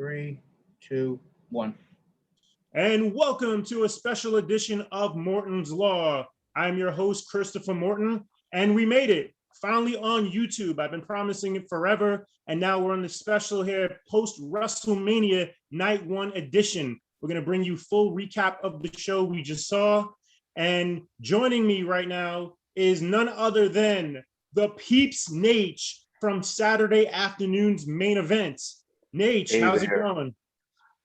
Three, two, one. And welcome to a special edition of Morton's Law. I'm your host, Christopher Morton, and we made it finally on YouTube. I've been promising it forever, and now we're on the special here, post-Wrestlemania Night 1 edition. We're going to bring you full recap of the show we just saw, and joining me right now is none other than the Peeps Naitch from Saturday afternoon's main event. Naitch, Hey how's there. it going?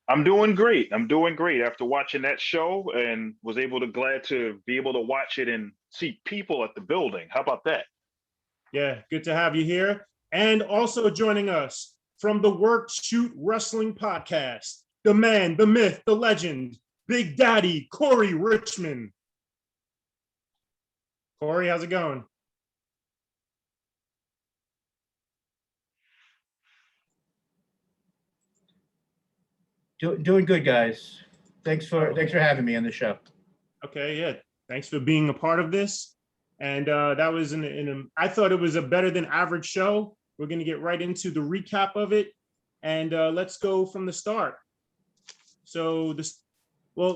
I'm doing great. After watching that show and was glad to be able to watch it and see people at the building. How about that? Yeah, good to have you here. And also joining us from the Work Shoot Wrestling podcast, the man, the myth, the legend, Big Daddy Corey Richman. Corey, how's it going? Doing good, guys. Thanks for having me on the show. Okay, yeah. Thanks for being a part of this. And that was I thought it was a better than average show. We're going to get right into the recap of it. And let's go from the start. So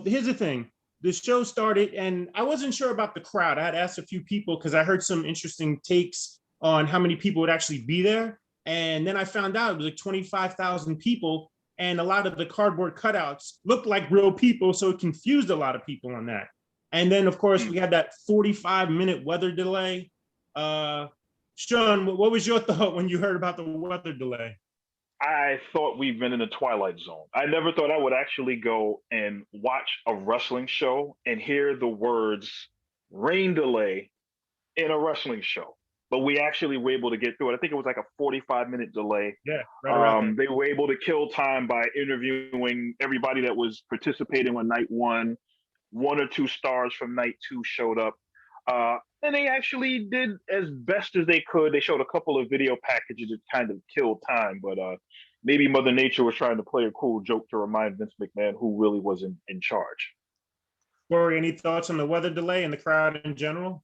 here's the thing. The show started and I wasn't sure about the crowd. I had asked a few people because I heard some interesting takes on how many people would actually be there. And then I found out it was like 25,000 people. And a lot of the cardboard cutouts looked like real people. So it confused a lot of people on that. And then, of course, we had that 45-minute weather delay. Sean, what was your thought when you heard about the weather delay? I thought we've been in the Twilight Zone. I never thought I would actually go and watch a wrestling show and hear the words rain delay in a wrestling show. But we actually were able to get through it. I think it was like a 45-minute delay. Yeah, right. They were able to kill time by interviewing everybody that was participating on night one. One or two stars from night two showed up. And they actually did as best as they could. They showed a couple of video packages that kind of killed time, but maybe Mother Nature was trying to play a cool joke to remind Vince McMahon who really was in charge. Corey, any thoughts on the weather delay and the crowd in general?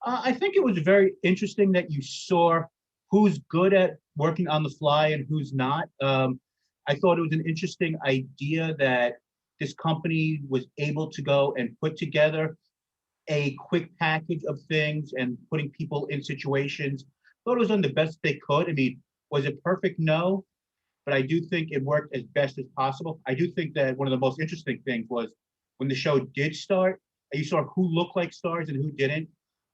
I think it was very interesting that you saw who's good at working on the fly and who's not. I thought it was an interesting idea that this company was able to go and put together a quick package of things and putting people in situations. Thought it was done the best they could. I mean, was it perfect? No, but I do think it worked as best as possible. I do think that one of the most interesting things was when the show did start, you saw who looked like stars and who didn't,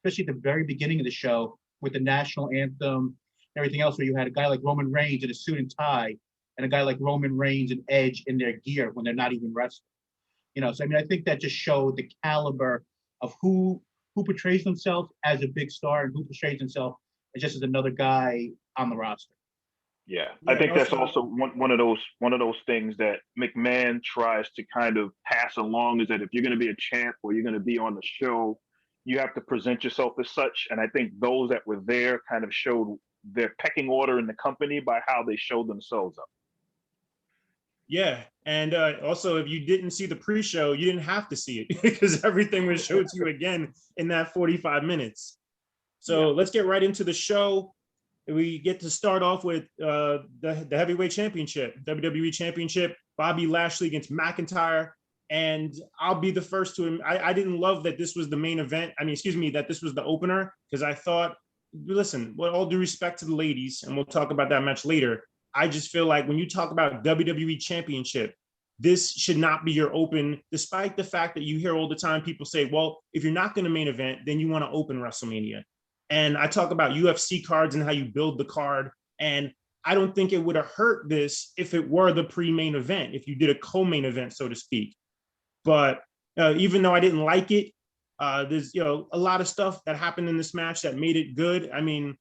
especially at the very beginning of the show with the national anthem, everything else, where you had a guy like Roman Reigns in a suit and tie and a guy like Roman Reigns and Edge in their gear when they're not even wrestling. So I mean, I think that just showed the caliber of who portrays themselves as a big star and who portrays himself as just as another guy on the roster. Yeah, I think that's also one of those things that McMahon tries to kind of pass along, is that if you're going to be a champ or you're going to be on the show, you have to present yourself as such. And I think those that were there kind of showed their pecking order in the company by how they showed themselves up. Yeah, and also if you didn't see the pre-show, you didn't have to see it because everything was showed to you again in that 45 minutes. So Let's get right into the show. We get to start off with the heavyweight championship, WWE championship, Bobby Lashley against McIntyre. And I'll be the first to, I didn't love that this was the main event. That this was the opener, because I thought, listen, with all due respect to the ladies, and we'll talk about that match later, I just feel like when you talk about WWE championship, this should not be your open, despite the fact that you hear all the time people say, well, if you're not going to main event, then you want to open WrestleMania. And I talk about UFC cards and how you build the card. And I don't think it would have hurt this if it were the pre-main event, if you did a co-main event, so to speak. But even though I didn't like it, there's a lot of stuff that happened in this match that made it good. I mean,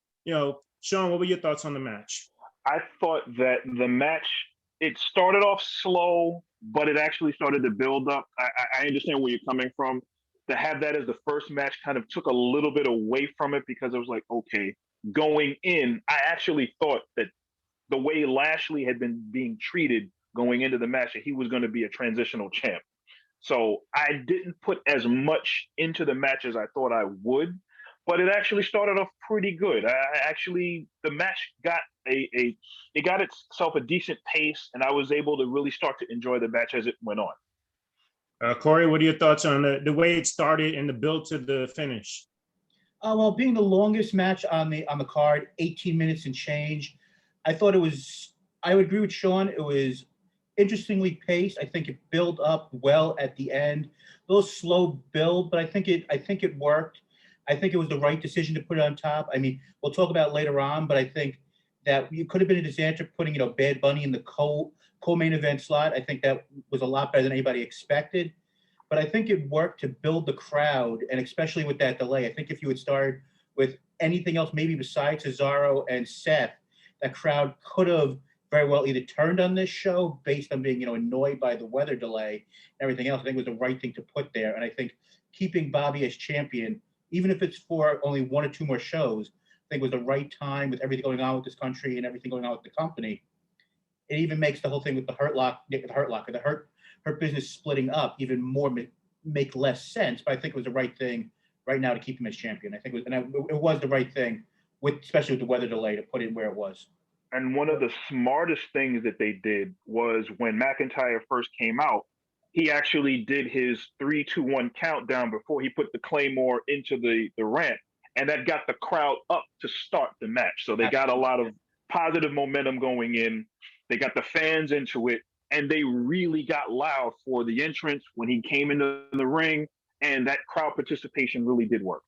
Sean, what were your thoughts on the match? I thought that the match, it started off slow, but it actually started to build up. I understand where you're coming from. To have that as the first match kind of took a little bit away from it, because it was like, okay, going in, I actually thought that the way Lashley had been being treated going into the match, that he was going to be a transitional champ. So I didn't put as much into the match as I thought I would, but it actually started off pretty good. The match got it got itself a decent pace, and I was able to really start to enjoy the match as it went on. Corey, what are your thoughts on the way it started and the build to the finish? Well, being the longest match on the card, 18 minutes and change, I thought it was. I would agree with Sean. It was interestingly paced. I think it built up well at the end. A little slow build, but I think it worked. I think it was the right decision to put it on top. I mean, we'll talk about it later on, but I think that it could have been a disaster putting Bad Bunny in the co-main event slot. I think that was a lot better than anybody expected. But I think it worked to build the crowd, and especially with that delay. I think if you had started with anything else, maybe besides Cesaro and Seth, that crowd could have very well either turned on this show based on being, annoyed by the weather delay and everything else. I think it was the right thing to put there. And I think keeping Bobby as champion, even if it's for only one or two more shows, I think was the right time with everything going on with this country and everything going on with the company. It even makes the whole thing with the Hurt Business splitting up even more make less sense. But I think it was the right thing right now to keep him as champion. I think it was the right thing, especially with the weather delay, to put it where it was. And one of the smartest things that they did was when McIntyre first came out, he actually did his 3-2-1 countdown before he put the Claymore into the ramp. And that got the crowd up to start the match. So they got a lot of positive momentum going in. They got the fans into it. And they really got loud for the entrance when he came into the ring. And that crowd participation really did work.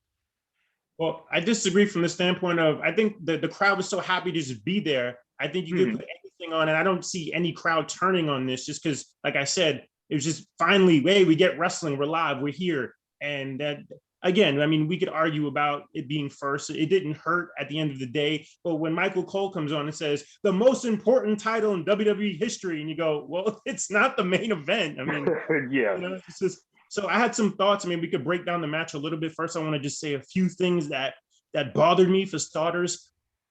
Well, I disagree from the standpoint of, I think the crowd was so happy to just be there. I think you could put anything on, and I don't see any crowd turning on this just because, like I said, it was just finally, hey, we get wrestling, we're live, we're here. And that, again, I mean, we could argue about it being first. It didn't hurt at the end of the day. But when Michael Cole comes on and says, the most important title in WWE history, and you go, well, it's not the main event. I mean, yeah. It's just, so I had some thoughts. I mean, we could break down the match a little bit. First, I want to just say a few things that bothered me for starters.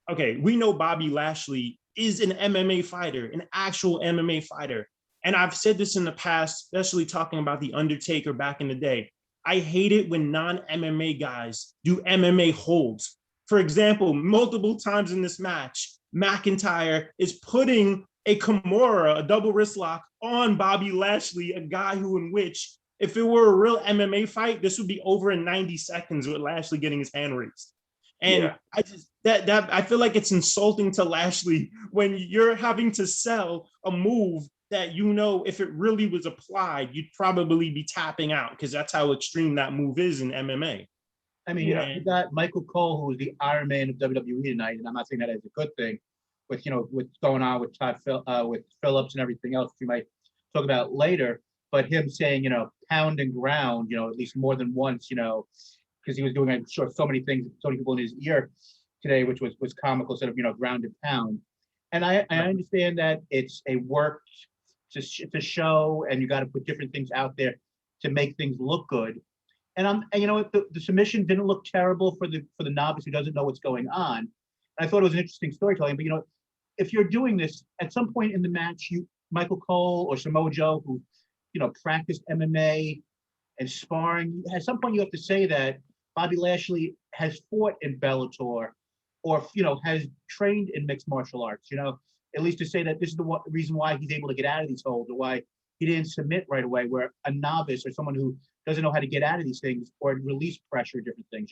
Okay, we know Bobby Lashley is an MMA fighter, an actual MMA fighter. And I've said this in the past, especially talking about The Undertaker back in the day. I hate it when non-MMA guys do MMA holds. For example, multiple times in this match, McIntyre is putting a Kimura, a double wrist lock, on Bobby Lashley, a guy who in which, if it were a real MMA fight, this would be over in 90 seconds with Lashley getting his hand raised. And I just I feel like it's insulting to Lashley when you're having to sell a move that, if it really was applied, you'd probably be tapping out, because that's how extreme that move is in MMA. I mean, you got Michael Cole, who is the Iron Man of WWE tonight, and I'm not saying that as a good thing, with what's going on with with Phillips and everything else we might talk about later. But him saying, pound and ground, at least more than once, because he was doing, I'm sure, so many things, so many people in his ear today, which was comical instead of, ground and pound. And I understand that it's a work to show, and you got to put different things out there to make things look good. And the submission didn't look terrible for the novice who doesn't know what's going on. And I thought it was an interesting storytelling. But if you're doing this at some point in the match, Michael Cole or Samoa Joe, who practiced MMA and sparring, at some point you have to say that Bobby Lashley has fought in Bellator, or has trained in mixed martial arts. At least to say that this is the reason why he's able to get out of these holds, or why he didn't submit right away, where a novice or someone who doesn't know how to get out of these things or release pressure, different things.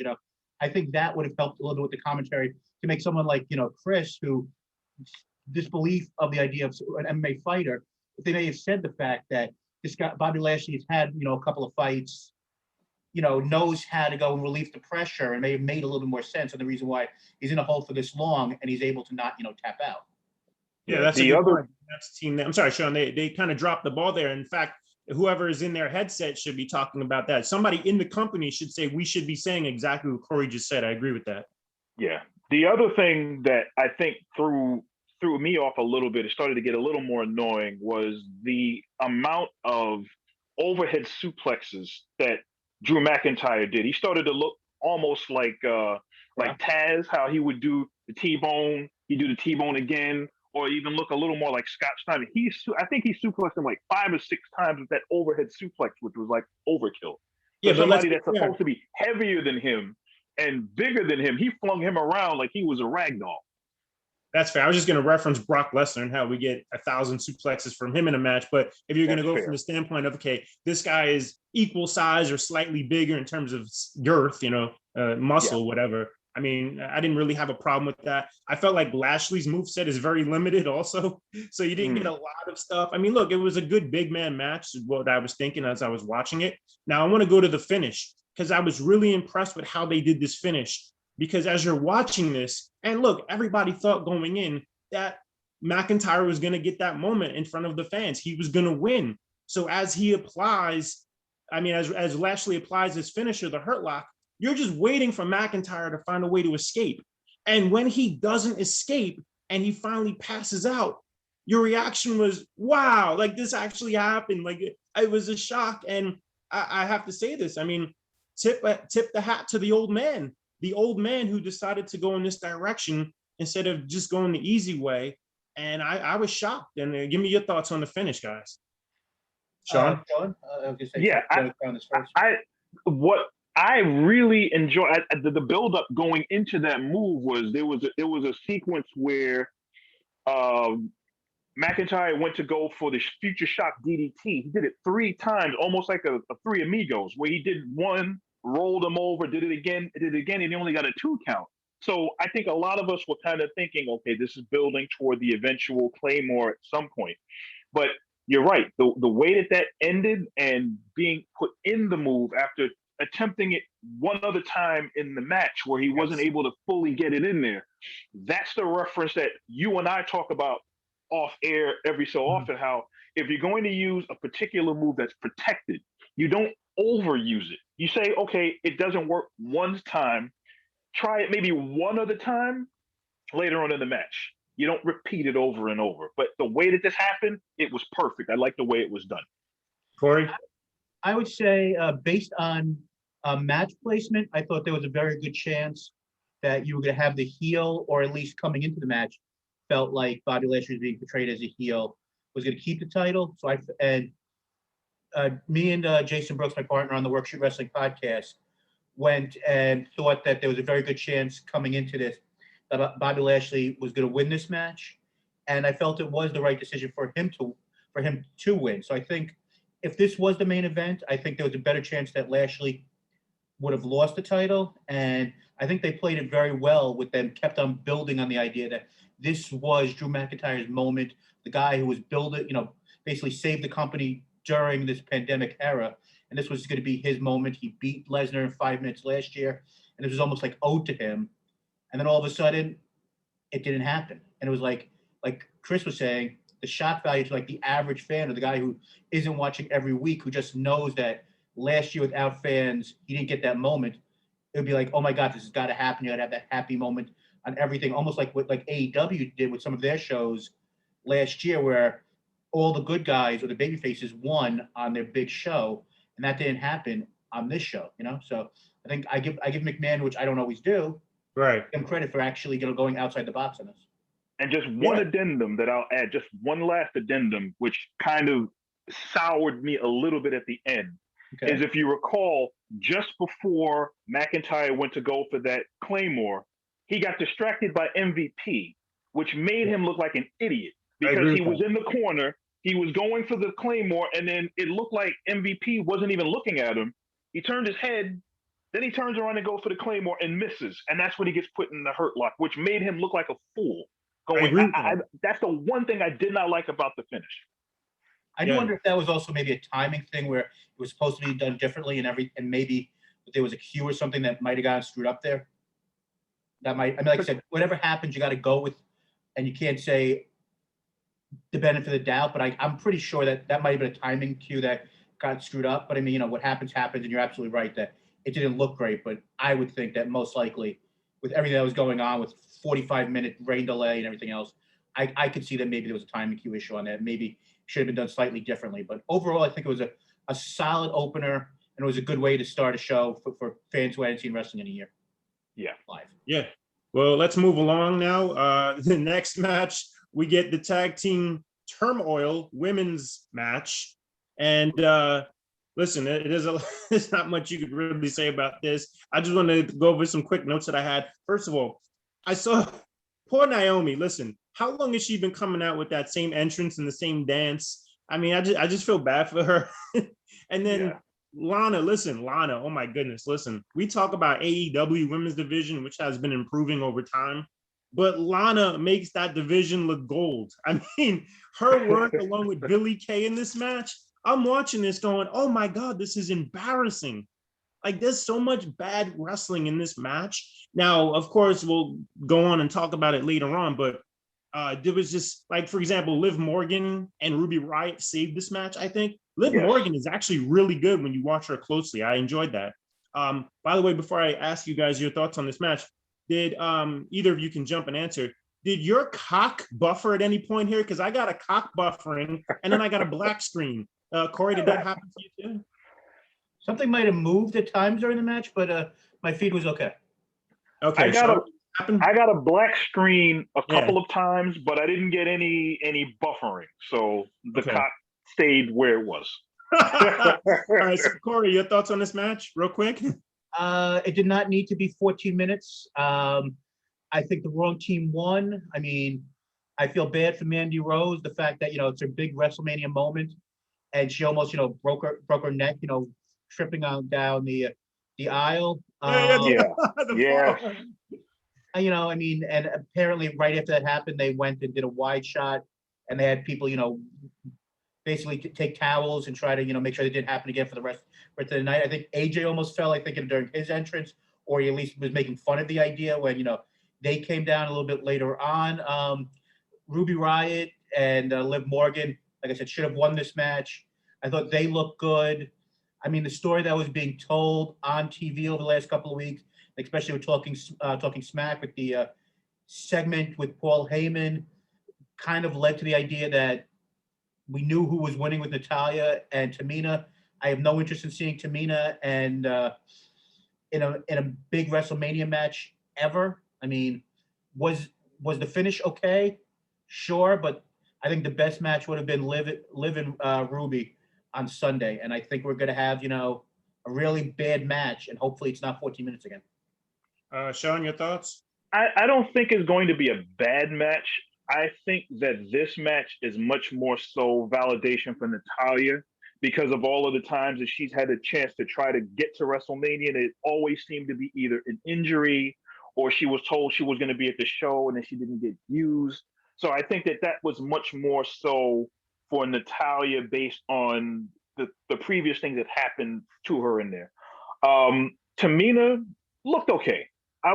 I think that would have helped a little bit with the commentary to make someone like, Chris, who disbelief of the idea of an MMA fighter, if they may have said the fact that this guy, Bobby Lashley, has had, a couple of fights, knows how to go and relieve the pressure, and may have made a little bit more sense on the reason why he's in a hold for this long and he's able to not, tap out. Yeah, that's the other point. That's team. I'm sorry, Sean. They kind of dropped the ball there. In fact, whoever is in their headset should be talking about that. Somebody in the company should say, we should be saying exactly what Corey just said. I agree with that. Yeah. The other thing that I think threw me off a little bit, it started to get a little more annoying, was the amount of overhead suplexes that Drew McIntyre did. He started to look almost like Taz, how he would do the T-bone, he'd do the T-bone again, or even look a little more like Scott Steiner. I think he suplexed him like 5 or 6 times with that overhead suplex, which was like overkill. Yeah, but somebody that's supposed to be heavier than him and bigger than him, he flung him around like he was a rag doll. That's fair. I was just going to reference Brock Lesnar and how we get 1,000 suplexes from him in a match. But if you're going to go from the standpoint of, okay, this guy is equal size or slightly bigger in terms of girth, muscle, whatever. I mean, I didn't really have a problem with that. I felt like Lashley's moveset is very limited also. So you didn't get a lot of stuff. I mean, look, it was a good big man match, is what I was thinking as I was watching it. Now I want to go to the finish because I was really impressed with how they did this finish. Because as you're watching this, and look, everybody thought going in that McIntyre was going to get that moment in front of the fans. He was going to win. So as he applies, I mean, as Lashley applies his finisher, the Hurt Lock, you're just waiting for McIntyre to find a way to escape. And when he doesn't escape and he finally passes out, your reaction was, wow, like this actually happened. Like it was a shock. And I have to say this. I mean, tip the hat to the old man who decided to go in this direction instead of just going the easy way. And I was shocked. And give me your thoughts on the finish, guys. Sean? What I really enjoy the build up going into that move was there was a sequence where McIntyre went to go for the future shock DDT. He did it 3 times, almost like a Three Amigos, where he did one, rolled him over, did it again, and he only got a 2 count. So I think a lot of us were kind of thinking, okay, this is building toward the eventual Claymore at some point. But you're right, the way that ended and being put in the move after attempting it one other time in the match where he wasn't able to fully get it in there, that's the reference that you and I talk about off air every so often, how if you're going to use a particular move that's protected, you don't overuse it. You say, okay, it doesn't work one time, try it maybe one other time later on in the match. You don't repeat it over and over. But the way that this happened, it was perfect. I like the way it was done. Corey? I would say based on match placement, I thought there was a very good chance that you were going to have the heel, or at least coming into the match, felt like Bobby Lashley was being portrayed as a heel, was going to keep the title. So me and Jason Brooks, my partner on the Workshoot Wrestling podcast, went and thought that there was a very good chance coming into this that Bobby Lashley was going to win this match, and I felt it was the right decision for him to win. So I think if this was the main event, I think there was a better chance that Lashley would have lost the title, and I think they played it very well with them, kept on building on the idea that this was Drew McIntyre's moment, the guy who was basically saved the company during this pandemic era, and this was going to be his moment. He beat Lesnar in 5 minutes last year, and it was almost like owed to him. And then all of a sudden, it didn't happen. And it was like Chris was saying, the shock value to like the average fan or the guy who isn't watching every week, who just knows that last year without fans, he didn't get that moment. It would be like, oh my God, this has got to happen. You got to have that happy moment on everything, almost like what like AEW did with some of their shows last year, where all the good guys or the baby faces won on their big show, and that didn't happen on this show. So I think I give McMahon, which I don't always do, right, give him credit for actually going outside the box on this. And just one addendum that I'll add, just one last addendum, which kind of soured me a little bit at the end, is if you recall, just before McIntyre went to go for that Claymore, he got distracted by MVP, which made him look like an idiot because he was in the corner, he was going for the Claymore, and then it looked like MVP wasn't even looking at him. He turned his head, then he turns around and goes for the Claymore and misses, and that's when he gets put in the Hurt Lock, which made him look like a fool. That's the one thing I did not like about the finish. I do wonder if that was also maybe a timing thing where it was supposed to be done differently, and maybe there was a cue or something that might have gotten screwed up there. That might, like I said, whatever happens, you got to go with, and you can't say the benefit of the doubt, but I'm pretty sure that might have been a timing cue that got screwed up. But I mean, what happens, and you're absolutely right that it didn't look great, but I would think that most likely with everything that was going on with 45-minute rain delay and everything else, I could see that maybe there was a timing cue issue on that. Maybe should have been done slightly differently. But overall, I think it was a solid opener, and it was a good way to start a show for fans who hadn't seen wrestling in a year. Yeah. Live. Yeah. Well, let's move along now. The next match, we get the tag team turmoil women's match. And listen, there's not much you could really say about this. I just want to go over some quick notes that I had. First of all, I saw poor Naomi. Listen, how long has she been coming out with that same entrance and the same dance? I mean, I just feel bad for her. And then Lana, oh my goodness, listen. We talk about AEW women's division, which has been improving over time, but Lana makes that division look gold. I mean, her work along with Billie Kay in this match, I'm watching this going, oh my God, this is embarrassing. Like, there's so much bad wrestling in this match. Now, of course, we'll go on and talk about it later on, but there was just, like, for example, Liv Morgan and Ruby Riott saved this match, I think. Liv Morgan is actually really good when you watch her closely. I enjoyed that. By the way, before I ask you guys your thoughts on this match, did either of you can jump and answer, did your cock buffer at any point here? Because I got a cock buffering, and then I got a black screen. Corey, did that happen to you too? Something might have moved at times during the match, but my feed was okay. Okay, I got a black screen a couple of times, but I didn't get any buffering, so the cock stayed where it was. All right, so Corey, your thoughts on this match, real quick? It did not need to be 14 minutes. I think the wrong team won. I mean, I feel bad for Mandy Rose, the fact that, it's her big WrestleMania moment, and she almost, broke her neck, tripping on down the aisle. I mean, and apparently right after that happened, they went and did a wide shot, and they had people, basically take towels and try to, make sure it didn't happen again for the rest of the night. I think AJ almost fell, I think, during his entrance, or he at least was making fun of the idea when, they came down a little bit later on. Ruby Riott and Liv Morgan, like I said, should have won this match. I thought they looked good. I mean, the story that was being told on TV over the last couple of weeks, especially with talking smack with the segment with Paul Heyman, kind of led to the idea that we knew who was winning with Natalya and Tamina. I have no interest in seeing Tamina and in a big WrestleMania match ever. I mean, was the finish okay? Sure, but I think the best match would have been Liv and Ruby on Sunday, and I think we're going to have a really bad match, and hopefully it's not 14 minutes again. Sean, your thoughts? I don't think it's going to be a bad match. I think that this match is much more so validation for Natalya because of all of the times that she's had a chance to try to get to WrestleMania, and it always seemed to be either an injury or she was told she was going to be at the show and then she didn't get used. So I think that was much more so for Natalya based on the previous things that happened to her in there. Tamina looked okay. I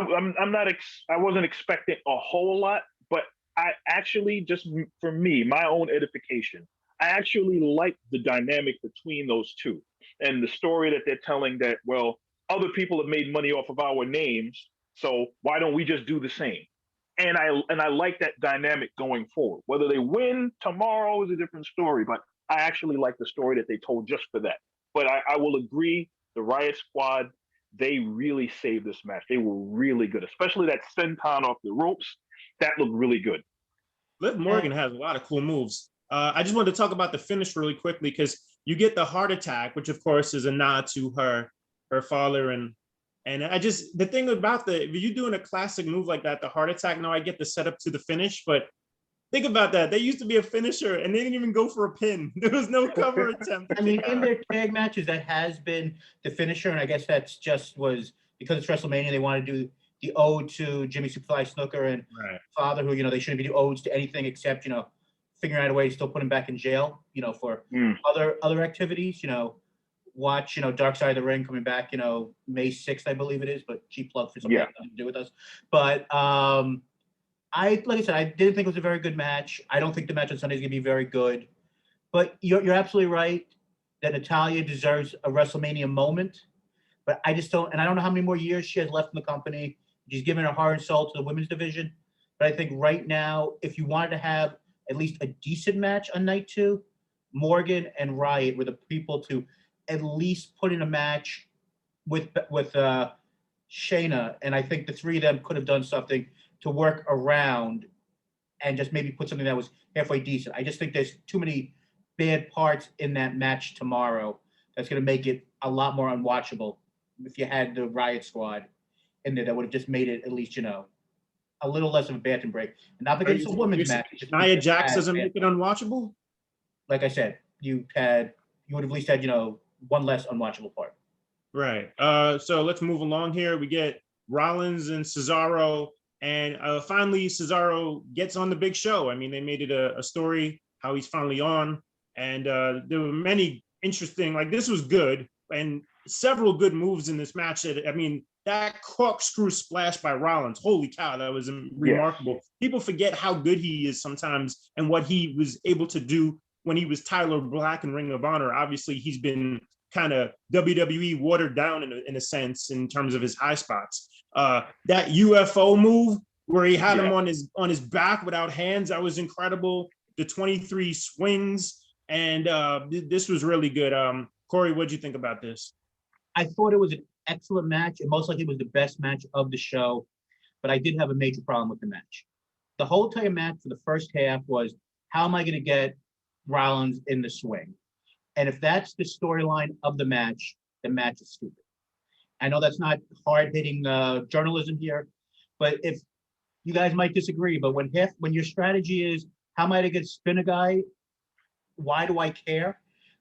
wasn't expecting a whole lot, but I actually, just for me, my own edification, I actually like the dynamic between those two and the story that they're telling that, well, other people have made money off of our names, so why don't we just do the same? And I like that dynamic going forward. Whether they win tomorrow is a different story, but I actually like the story that they told just for that. But I will agree, the Riot Squad, they really saved this match. They were really good, especially that senton off the ropes. That looked really good. Liv Morgan has a lot of cool moves. I just wanted to talk about the finish really quickly because you get the heart attack, which of course is a nod to her father, and the thing about if you're doing a classic move like that, the heart attack. Now I get the setup to the finish, but think about that. They used to be a finisher, and they didn't even go for a pin. There was no cover attempt. I mean, in their tag matches, that has been the finisher, and I guess that's just was because it's WrestleMania. They want to do the ode to Jimmy Superfly Snuka and father, who they shouldn't be doing odes to anything except figuring out a way to still put him back in jail, other activities. Watch Dark Side of the Ring coming back, May 6th, I believe it is, but cheap plug for something that nothing to do with us. But like I said, I didn't think it was a very good match. I don't think the match on Sunday is going to be very good. But you're absolutely right that Natalya deserves a WrestleMania moment. But I just don't, and I don't know how many more years she has left in the company. She's given her heart and soul to the women's division. But I think right now, if you wanted to have at least a decent match on night 2, Morgan and Riott were the people to at least put in a match with Shayna, and I think the three of them could have done something to work around and just maybe put something that was halfway decent. I just think there's too many bad parts in that match tomorrow that's going to make it a lot more unwatchable if you had the Riot Squad in there. That would have just made it at least, a little less of a bathroom break. And not because it's a women's match. Nia Jax doesn't make it unwatchable? Like I said, you would have at least had, one less unwatchable part. Right. So let's move along here. We get Rollins and Cesaro, and finally Cesaro gets on the big show. I mean, they made it a story how he's finally on, and there were many interesting, like this was good, and several good moves in this match. That corkscrew splash by Rollins, holy cow, that was remarkable. Yeah. People forget how good he is sometimes and what he was able to do when he was Tyler Black in Ring of Honor. Obviously, he's been kind of WWE watered down in a sense in terms of his high spots. That UFO move where he had him on his back without hands, that was incredible. The 23 swings, and this was really good. Corey, what'd you think about this? I thought it was an excellent match, and most likely it was the best match of the show, but I did have a major problem with the match. The whole entire match for the first half was, how am I going to get Rollins in the swing? And if that's the storyline of the match is stupid. I know that's not hard-hitting journalism here, but if you guys might disagree, but when your strategy is, how am I to get spin a guy? Why do I care?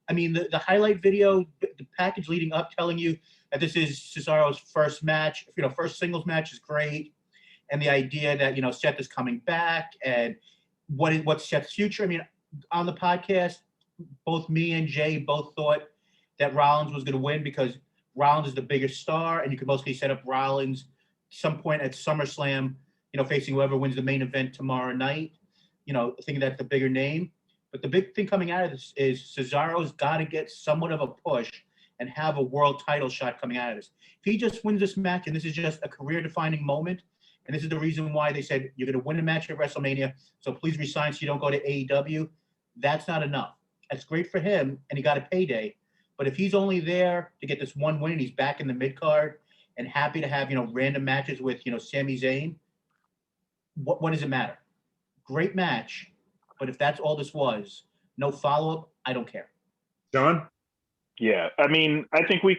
I mean, the highlight video, the package leading up telling you that this is Cesaro's first match, first singles match is great. And the idea that, Seth is coming back and what's Seth's future. I mean, on the podcast, both me and Jay both thought that Rollins was going to win because Rollins is the biggest star, and you could mostly set up Rollins some point at SummerSlam, facing whoever wins the main event tomorrow night, thinking that's the bigger name. But the big thing coming out of this is Cesaro's got to get somewhat of a push and have a world title shot coming out of this. If he just wins this match, and this is just a career-defining moment, and this is the reason why they said, you're going to win a match at WrestleMania, so please resign so you don't go to AEW, that's not enough. That's great for him, and he got a payday. But if he's only there to get this one win, and he's back in the mid-card and happy to have, random matches with, Sami Zayn, what does it matter? Great match, but if that's all this was, no follow-up, I don't care. John? Yeah, I mean, I think we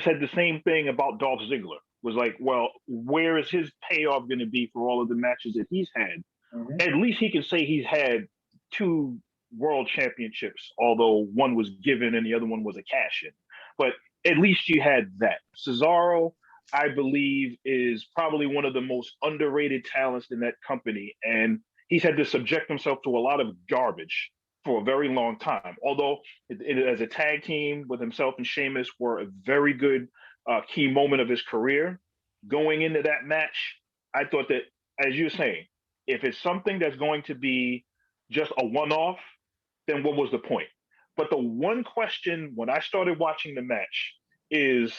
said the same thing about Dolph Ziggler. Was like, well, where is his payoff going to be for all of the matches that he's had? Mm-hmm. At least he can say he's had 2 world championships, although one was given and the other one was a cash-in. But at least you had that. Cesaro, I believe, is probably one of the most underrated talents in that company, and he's had to subject himself to a lot of garbage for a very long time. Although as a tag team with himself and Sheamus were a very good key moment of his career. Going into that match, I thought that, as you're saying, if it's something that's going to be just a one-off, then what was the point? But the one question when I started watching the match is,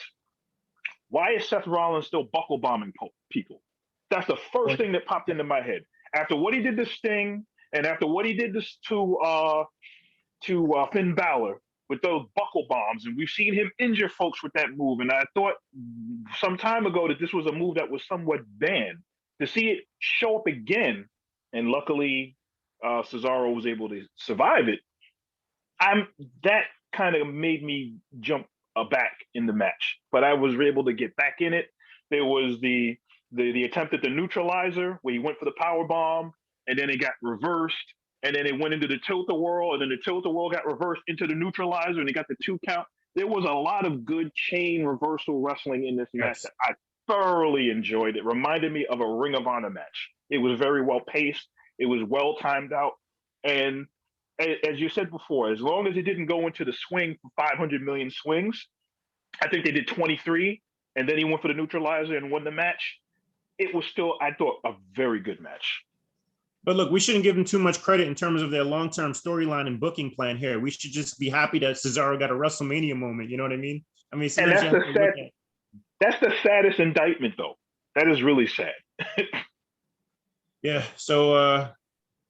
why is Seth Rollins still buckle bombing people? That's the first thing that popped into my head. After what he did to Sting, and after what he did to Finn Balor with those buckle bombs, and we've seen him injure folks with that move, and I thought some time ago that this was a move that was somewhat banned. To see it show up again, and luckily Cesaro was able to survive it, that kind of made me jump back in the match. But I was able to get back in it. There was the attempt at the neutralizer where he went for the power bomb, and then it got reversed, and then it went into the tilt-a-whirl, and then the tilt-a-whirl got reversed into the neutralizer, and it got the 2 count. There was a lot of good chain reversal wrestling in this match that I thoroughly enjoyed. It reminded me of a Ring of Honor match. It was very well paced. It was well timed out. And as you said before, as long as it didn't go into the swing for 500 million swings, I think they did 23, and then he went for the neutralizer and won the match. It was still, I thought, a very good match. But look, we shouldn't give them too much credit in terms of their long-term storyline and booking plan here. We should just be happy that Cesaro got a WrestleMania moment. You know what I mean? I mean, and that's the saddest indictment, though. That is really sad. Yeah. So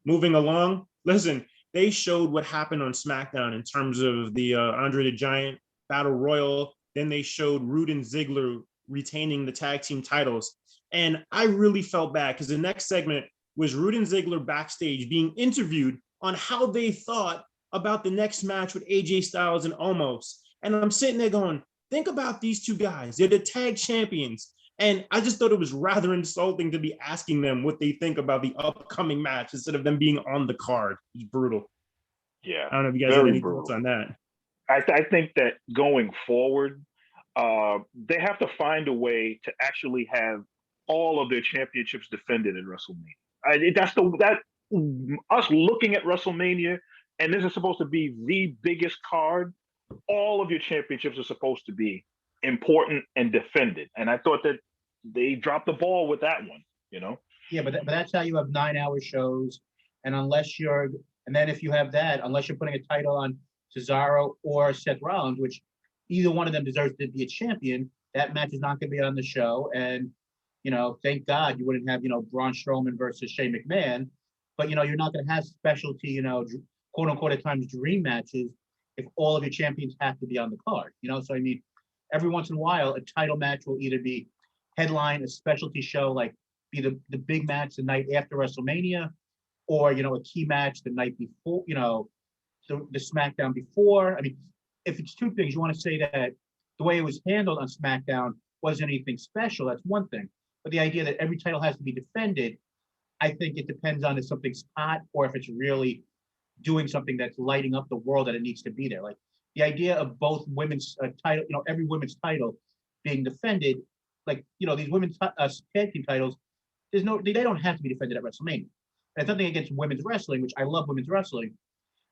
moving along, listen, they showed what happened on SmackDown in terms of the Andre the Giant Battle Royal. Then they showed Rude and Ziggler retaining the tag team titles. And I really felt bad because the next segment was Rude and Ziggler backstage being interviewed on how they thought about the next match with AJ Styles and Omos. And I'm sitting there going, think about these 2 guys. They're the tag champions. And I just thought it was rather insulting to be asking them what they think about the upcoming match instead of them being on the card. It's brutal. Yeah, I don't know if you guys had any thoughts on that. I think that going forward, they have to find a way to actually have all of their championships defended in WrestleMania. That us looking at WrestleMania, and this is supposed to be the biggest card. All of your championships are supposed to be important and defended, and I thought that they dropped the ball with that one. You know. Yeah, but that's how you have 9-hour shows, and then if you have that, unless you're putting a title on Cesaro or Seth Rollins, which either one of them deserves to be a champion, that match is not going to be on the show. And, thank God you wouldn't have, Braun Strowman versus Shane McMahon. But, you're not going to have specialty, quote unquote, at times dream matches if all of your champions have to be on the card. So I mean, every once in a while, a title match will either be headline a specialty show, like be the big match the night after WrestleMania, or, a key match the night before, the SmackDown before. I mean, if it's two things, you want to say that the way it was handled on SmackDown wasn't anything special, that's one thing. But the idea that every title has to be defended, I think it depends on if something's hot or if it's really doing something that's lighting up the world that it needs to be there. Like the idea of both women's title, every women's title being defended, like, these women's tag team titles, they don't have to be defended at WrestleMania. And it's nothing against women's wrestling, which I love women's wrestling,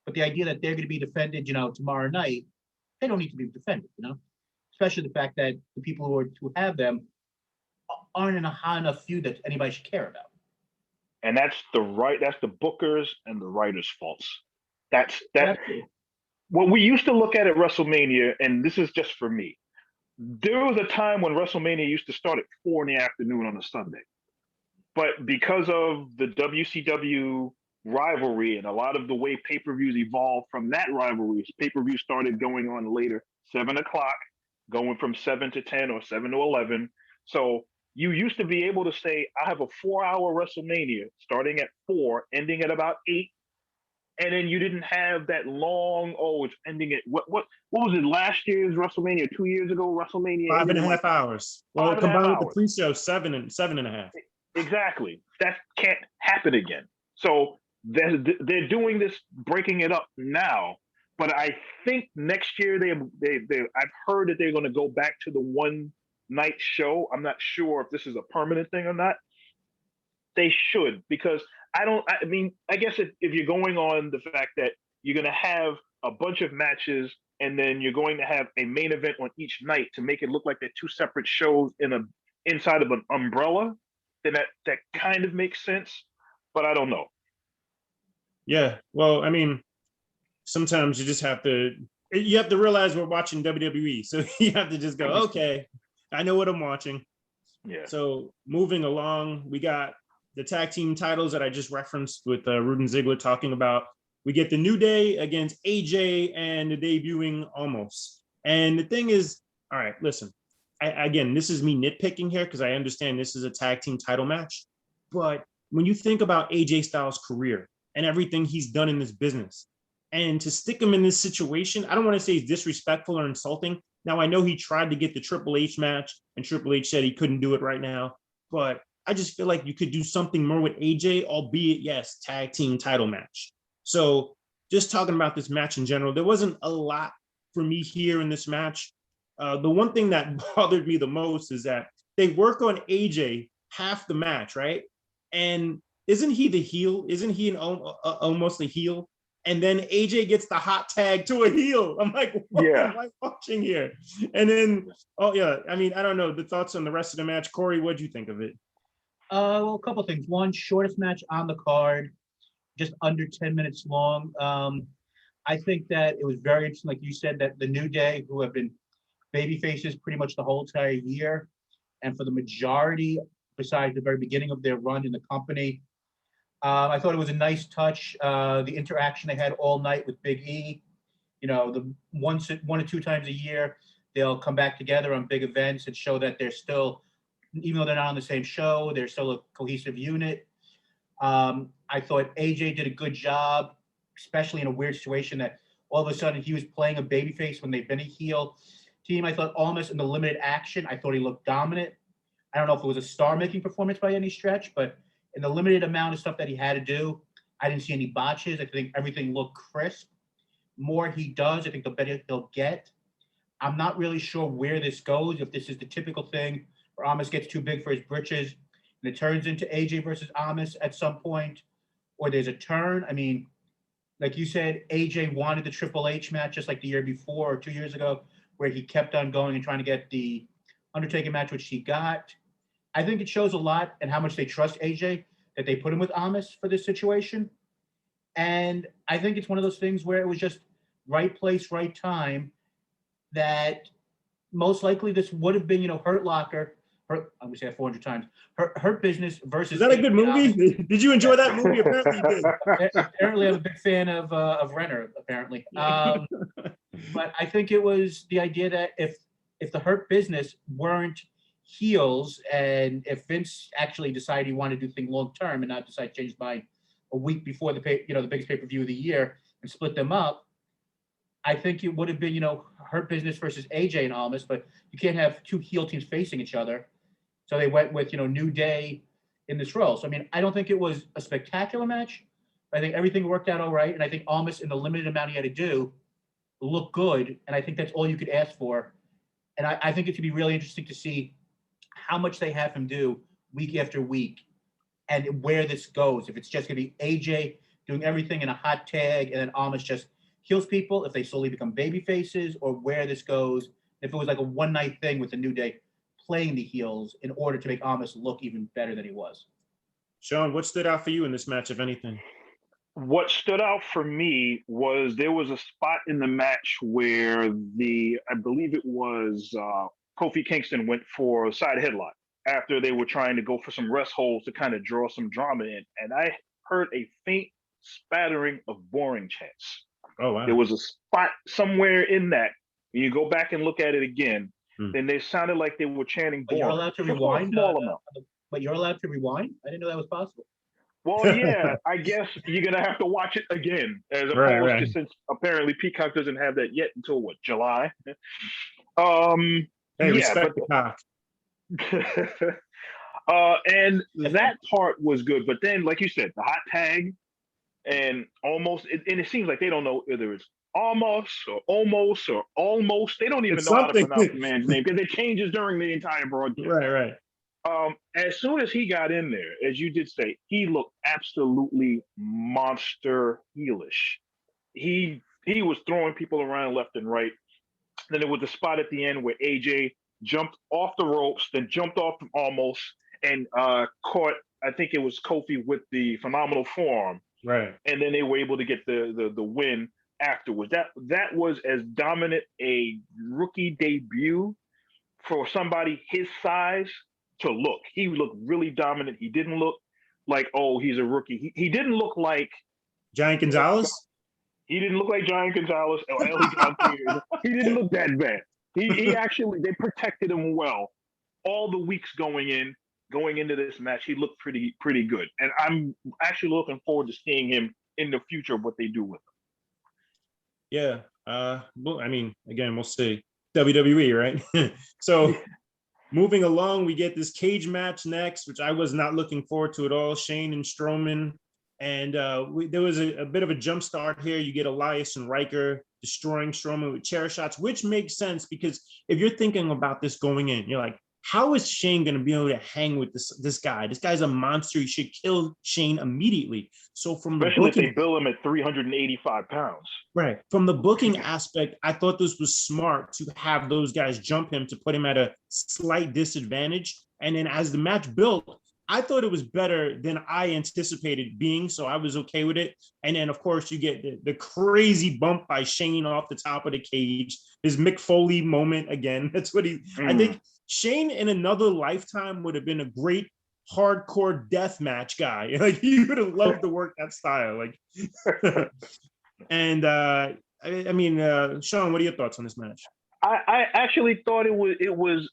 but the idea that they're going to be defended, tomorrow night, they don't need to be defended, especially the fact that the people who have them aren't in a high enough feud that anybody should care about. And that's the bookers and the writers' faults. That. What we used to look at WrestleMania, and this is just for me, there was a time when WrestleMania used to start at 4 in the afternoon on a Sunday. But because of the WCW rivalry and a lot of the way pay-per-views evolved from that rivalry, pay-per-views started going on later, 7 o'clock, going from 7 to 10 or 7 to 11. So you used to be able to say, I have a 4-hour WrestleMania starting at 4, ending at about 8. And then you didn't have that long, it's ending at what was it, last year's WrestleMania, 2 years ago, WrestleMania? 5.5 hours. Well, combined with the pre-show, 7.5. Exactly. That can't happen again. So they're doing this, breaking it up now. But I think next year I've heard that they're going to go back to the one night show. I'm not sure if this is a permanent thing or not. They should, because I guess if you're going on the fact that you're going to have a bunch of matches and then you're going to have a main event on each night to make it look like they're two separate shows inside of an umbrella, then that kind of makes sense. But I don't know. Yeah, well, I mean, sometimes you just have to realize we're watching WWE. So you have to just go, okay, I know what I'm watching. Yeah. So moving along, we got the tag team titles that I just referenced with Rude and Ziggler talking about. We get the New Day against AJ and the debuting Almost. And the thing is, all right, listen, again, this is me nitpicking here because I understand this is a tag team title match. But when you think about AJ Styles' career and everything he's done in this business, and to stick him in this situation, I don't want to say it's disrespectful or insulting. Now, I know he tried to get the Triple H match, and Triple H said he couldn't do it right now. But I just feel like you could do something more with AJ, albeit, yes, tag team title match. So just talking about this match in general, there wasn't a lot for me here in this match. The one thing that bothered me the most is that they work on AJ half the match, right? And isn't he the heel? Isn't he almost a heel? And then AJ gets the hot tag to a heel. I'm like, what am I watching here? And then, I mean, I don't know. The thoughts on the rest of the match. Corey, what'd you think of it? Well, a couple things. One, shortest match on the card, just under 10 minutes long. I think that it was very interesting, like you said, that the New Day, who have been baby faces pretty much the whole entire year, and for the majority, besides the very beginning of their run in the company, I thought it was a nice touch. The interaction they had all night with Big E, the one or two times a year, they'll come back together on big events and show that they're still, even though they're not on the same show, they're still a cohesive unit. I thought AJ did a good job, especially in a weird situation that all of a sudden he was playing a babyface when they've been a heel team. I thought almost in the limited action, I thought he looked dominant. I don't know if it was a star-making performance by any stretch, but in the limited amount of stuff that he had to do, I didn't see any botches. I think everything looked crisp. More he does, I think the better he'll get. I'm not really sure where this goes, if this is the typical thing where Amos gets too big for his britches and it turns into AJ versus Amos at some point, or there's a turn. I mean, like you said, AJ wanted the Triple H match just like the year before or 2 years ago, where he kept on going and trying to get the Undertaker match, which he got. I think it shows a lot and how much they trust AJ that they put him with Amos for this situation. And I think it's one of those things where it was just right place, right time, that most likely this would have been, Hurt Locker. I'm going to say that 400 times. Hurt Business versus. Is that a good movie? Did you enjoy that movie? Apparently you did. Apparently I'm a big fan of Renner, apparently. But I think it was the idea that if the Hurt Business weren't heels, and if Vince actually decided he wanted to do things long term and not decide to change his mind a week before the biggest pay-per-view of the year and split them up, I think it would have been, Hurt Business versus AJ and Almas, but you can't have two heel teams facing each other. So they went with, New Day in this role. So, I mean, I don't think it was a spectacular match. I think everything worked out all right. And I think Almas, in the limited amount he had to do, looked good. And I think that's all you could ask for. And I think it could be really interesting to see how much they have him do week after week and where this goes. If it's just going to be AJ doing everything in a hot tag and then Almas just heals people, if they slowly become baby faces, or where this goes, if it was like a one-night thing with the New Day playing the heels in order to make Almas look even better than he was. Sean, what stood out for you in this match, if anything? What stood out for me was there was a spot in the match where I believe it was Kofi Kingston went for a side headlock after they were trying to go for some rest holds to kind of draw some drama in. And I heard a faint spattering of boring chants. Oh, wow. There was a spot somewhere in that. When you go back and look at it again, then they sounded like they were chanting boring. But you're allowed to rewind? But you're allowed to rewind? I didn't know that was possible. Well, yeah, I guess you're going to have to watch it again, as opposed to, since apparently Peacock doesn't have that yet until, July? Hey, respect the cock. And that part was good. But then, like you said, the hot tag and almost, and it seems like they don't know whether it's almost or almost. They don't even know how to pronounce the man's name because it changes during the entire broadcast. Right. As soon as he got in there, as you did say, he looked absolutely monster heelish. He was throwing people around left and right. Then there was the spot at the end where AJ jumped off the ropes, then jumped off almost, and caught, I think it was Kofi with the phenomenal forearm. Right. And then they were able to get the win afterwards. That was as dominant a rookie debut for somebody his size to look. He looked really dominant. He didn't look like, oh, he's a rookie. He didn't look like Giant Gonzalez. He didn't look like Giant Gonzalez or Ellie Gonzalez. He didn't look that bad. He actually, they protected him well. All the weeks going into this match, he looked pretty good. And I'm actually looking forward to seeing him in the future, what they do with him. Yeah. Well, I mean, again, we'll see. WWE, right? So moving along, we get this cage match next, which I was not looking forward to at all. Shane and Strowman. And there was a bit of a jump start here. You get Elias and Riker destroying Strowman with chair shots, which makes sense because if you're thinking about this going in, you're like, how is Shane going to be able to hang with this guy? This guy's a monster. You should kill Shane immediately. So from the especially booking, if they bill him at 385 pounds. Right. From the booking aspect, I thought this was smart to have those guys jump him to put him at a slight disadvantage. And then as the match built, I thought it was better than I anticipated being, so I was okay with it. And then, of course, you get the crazy bump by Shane off the top of the cage. His Mick Foley moment again. That's what I think Shane in another lifetime would have been a great hardcore death match guy. Like, he would have loved to work that style. Like, and I mean, Sean, what are your thoughts on this match? I actually thought it was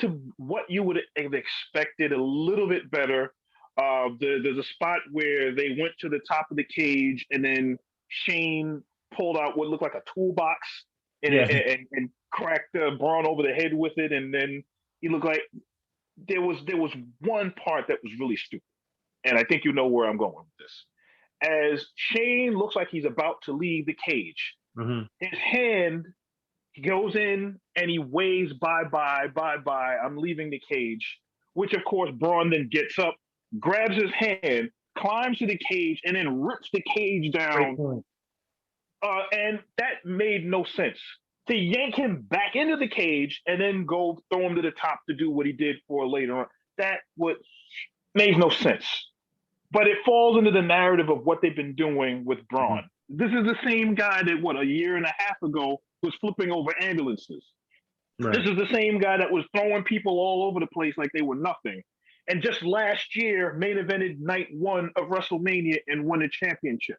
to what you would have expected, a little bit better. There's a spot where they went to the top of the cage and then Shane pulled out what looked like a toolbox and cracked Braun over the head with it. And then he looked like there was one part that was really stupid, and I think you know where I'm going with this. As Shane looks like he's about to leave the cage, his hand goes in and he waves bye bye, I'm leaving the cage, which of course Braun then gets up, grabs his hand, climbs to the cage, and then rips the cage down. And that made no sense. To yank him back into the cage and then go throw him to the top to do what he did for later on, that made no sense. But it falls into the narrative of what they've been doing with Braun. This is the same guy that, a year and a half ago was flipping over ambulances. Right. This is the same guy that was throwing people all over the place like they were nothing. And just last year, main evented night 1 of WrestleMania and won the championship.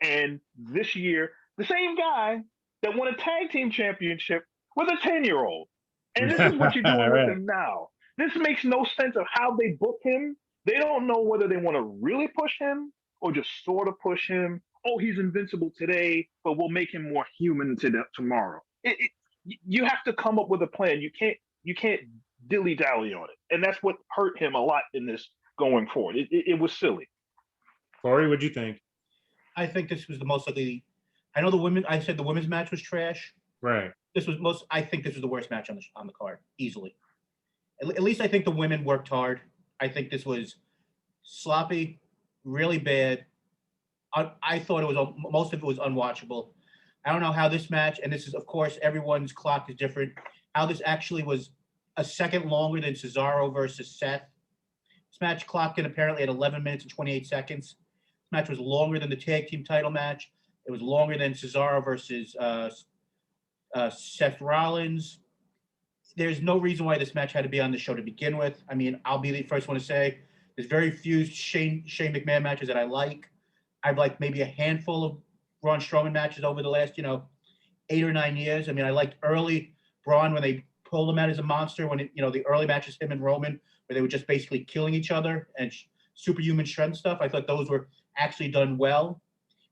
And this year, the same guy that won a tag team championship with a 10-year-old. And this is what you're doing with him now. This makes no sense of how they book him. They don't know whether they want to really push him or just sort of push him. Oh, he's invincible today, but we'll make him more human tomorrow. You have to come up with a plan. You can't dilly-dally on it. And that's what hurt him a lot in this going forward. It was silly. Corey, what'd you think? I think this was the most ugly. I know I said the women's match was trash. Right. I think this was the worst match on the card, easily. At least I think the women worked hard. I think this was sloppy, really bad. I thought most of it was unwatchable. I don't know how this match, and this is, of course, everyone's clock is different, how this actually was a second longer than Cesaro versus Seth. This match clocked in apparently at 11 minutes and 28 seconds. This match was longer than the tag team title match. It was longer than Cesaro versus Seth Rollins. There's no reason why this match had to be on the show to begin with. I mean, I'll be the first one to say there's very few Shane McMahon matches that I like. I've liked maybe a handful of Braun Strowman matches over the last, 8 or 9 years. I mean, I liked early Braun when they pulled him out as a monster, when the early matches, him and Roman, where they were just basically killing each other and superhuman strength stuff. I thought those were actually done well.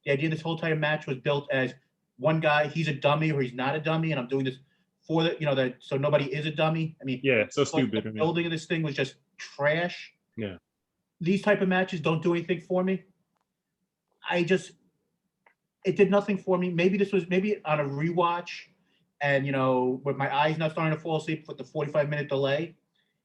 The idea of this whole entire match was built as one guy, he's a dummy or he's not a dummy, and I'm doing this for so nobody is a dummy. I mean, yeah, so stupid. The building of this thing was just trash. Yeah. These type of matches don't do anything for me. It did nothing for me. Maybe on a rewatch and, with my eyes not starting to fall asleep with the 45-minute delay,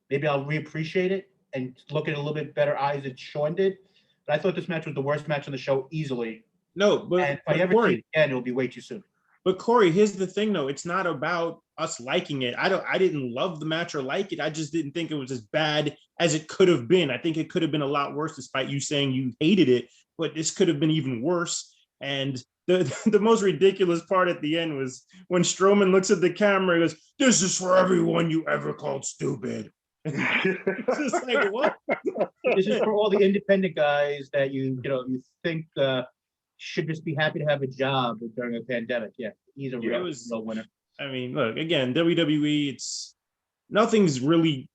maybe I'll reappreciate it and look at it a little bit better eyes than Sean did. But I thought this match was the worst match on the show easily. No, but if I ever see it again, it'll be way too soon. But Corey, here's the thing, though. It's not about us liking it. I didn't love the match or like it. I just didn't think it was as bad as it could have been. I think it could have been a lot worse, despite you saying you hated it. But this could have been even worse. And the most ridiculous part at the end was when Strowman looks at the camera and goes, "This is for everyone you ever called stupid." It's just like, what? This is for all the independent guys that you think should just be happy to have a job during a pandemic. Yeah, he's a real winner. I mean, look, again, WWE, it's WWE.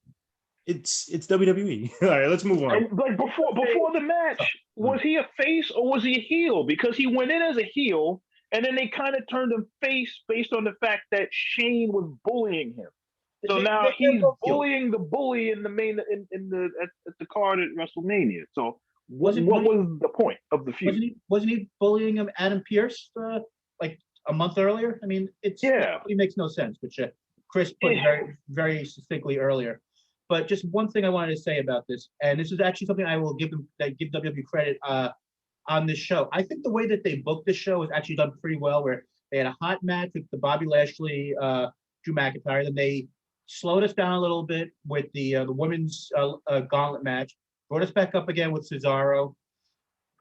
All right, let's move on. And, before the match, was he a face or was he a heel? Because he went in as a heel, and then they kind of turned him face based on the fact that Shane was bullying him. So now he's bullying the bully in the main at the card at WrestleMania. So what was the point of the feud? Wasn't he bullying him, Adam Pearce, like a month earlier? I mean, it makes no sense, which Chris put very, very succinctly earlier. But just one thing I wanted to say about this, and this is actually something I will give WWE credit on this show. I think the way that they booked the show is actually done pretty well, where they had a hot match with the Bobby Lashley, Drew McIntyre, then they slowed us down a little bit with the women's gauntlet match, brought us back up again with Cesaro,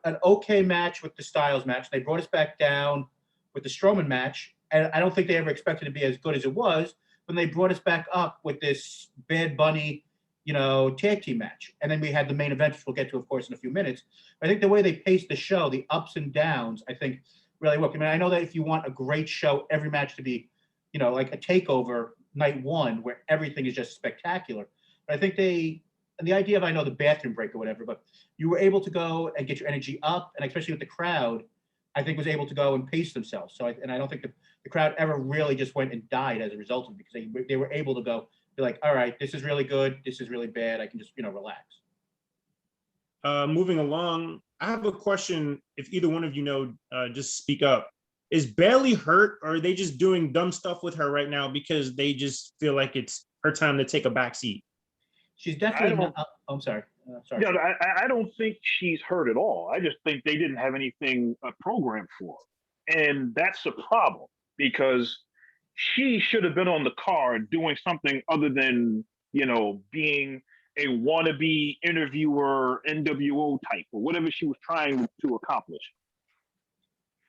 an okay match with the Styles match. They brought us back down with the Strowman match, and I don't think they ever expected it to be as good as it was when they brought us back up with this Bad Bunny, tag team match. And then we had the main event, which we'll get to, of course, in a few minutes. I think the way they paced the show, the ups and downs, I think really worked. I mean, I know that if you want a great show, every match to be, like a takeover night 1 where everything is just spectacular. But I think the idea of, I know the bathroom break or whatever, but you were able to go and get your energy up, and especially with the crowd, I think was able to go and pace themselves. So I don't think the crowd ever really just went and died as a result of it, because they were able to go be like, all right, this is really good, this is really bad. I can just, relax. Moving along, I have a question. If either one of you know, just speak up. Is Bailey hurt, or are they just doing dumb stuff with her right now because they just feel like it's her time to take a back seat? She's definitely not. I'm sorry. Sorry. Yeah, I don't think she's hurt at all. I just think they didn't have anything programmed for her. And that's a problem because she should have been on the card doing something other than, being a wannabe interviewer, NWO type, or whatever she was trying to accomplish.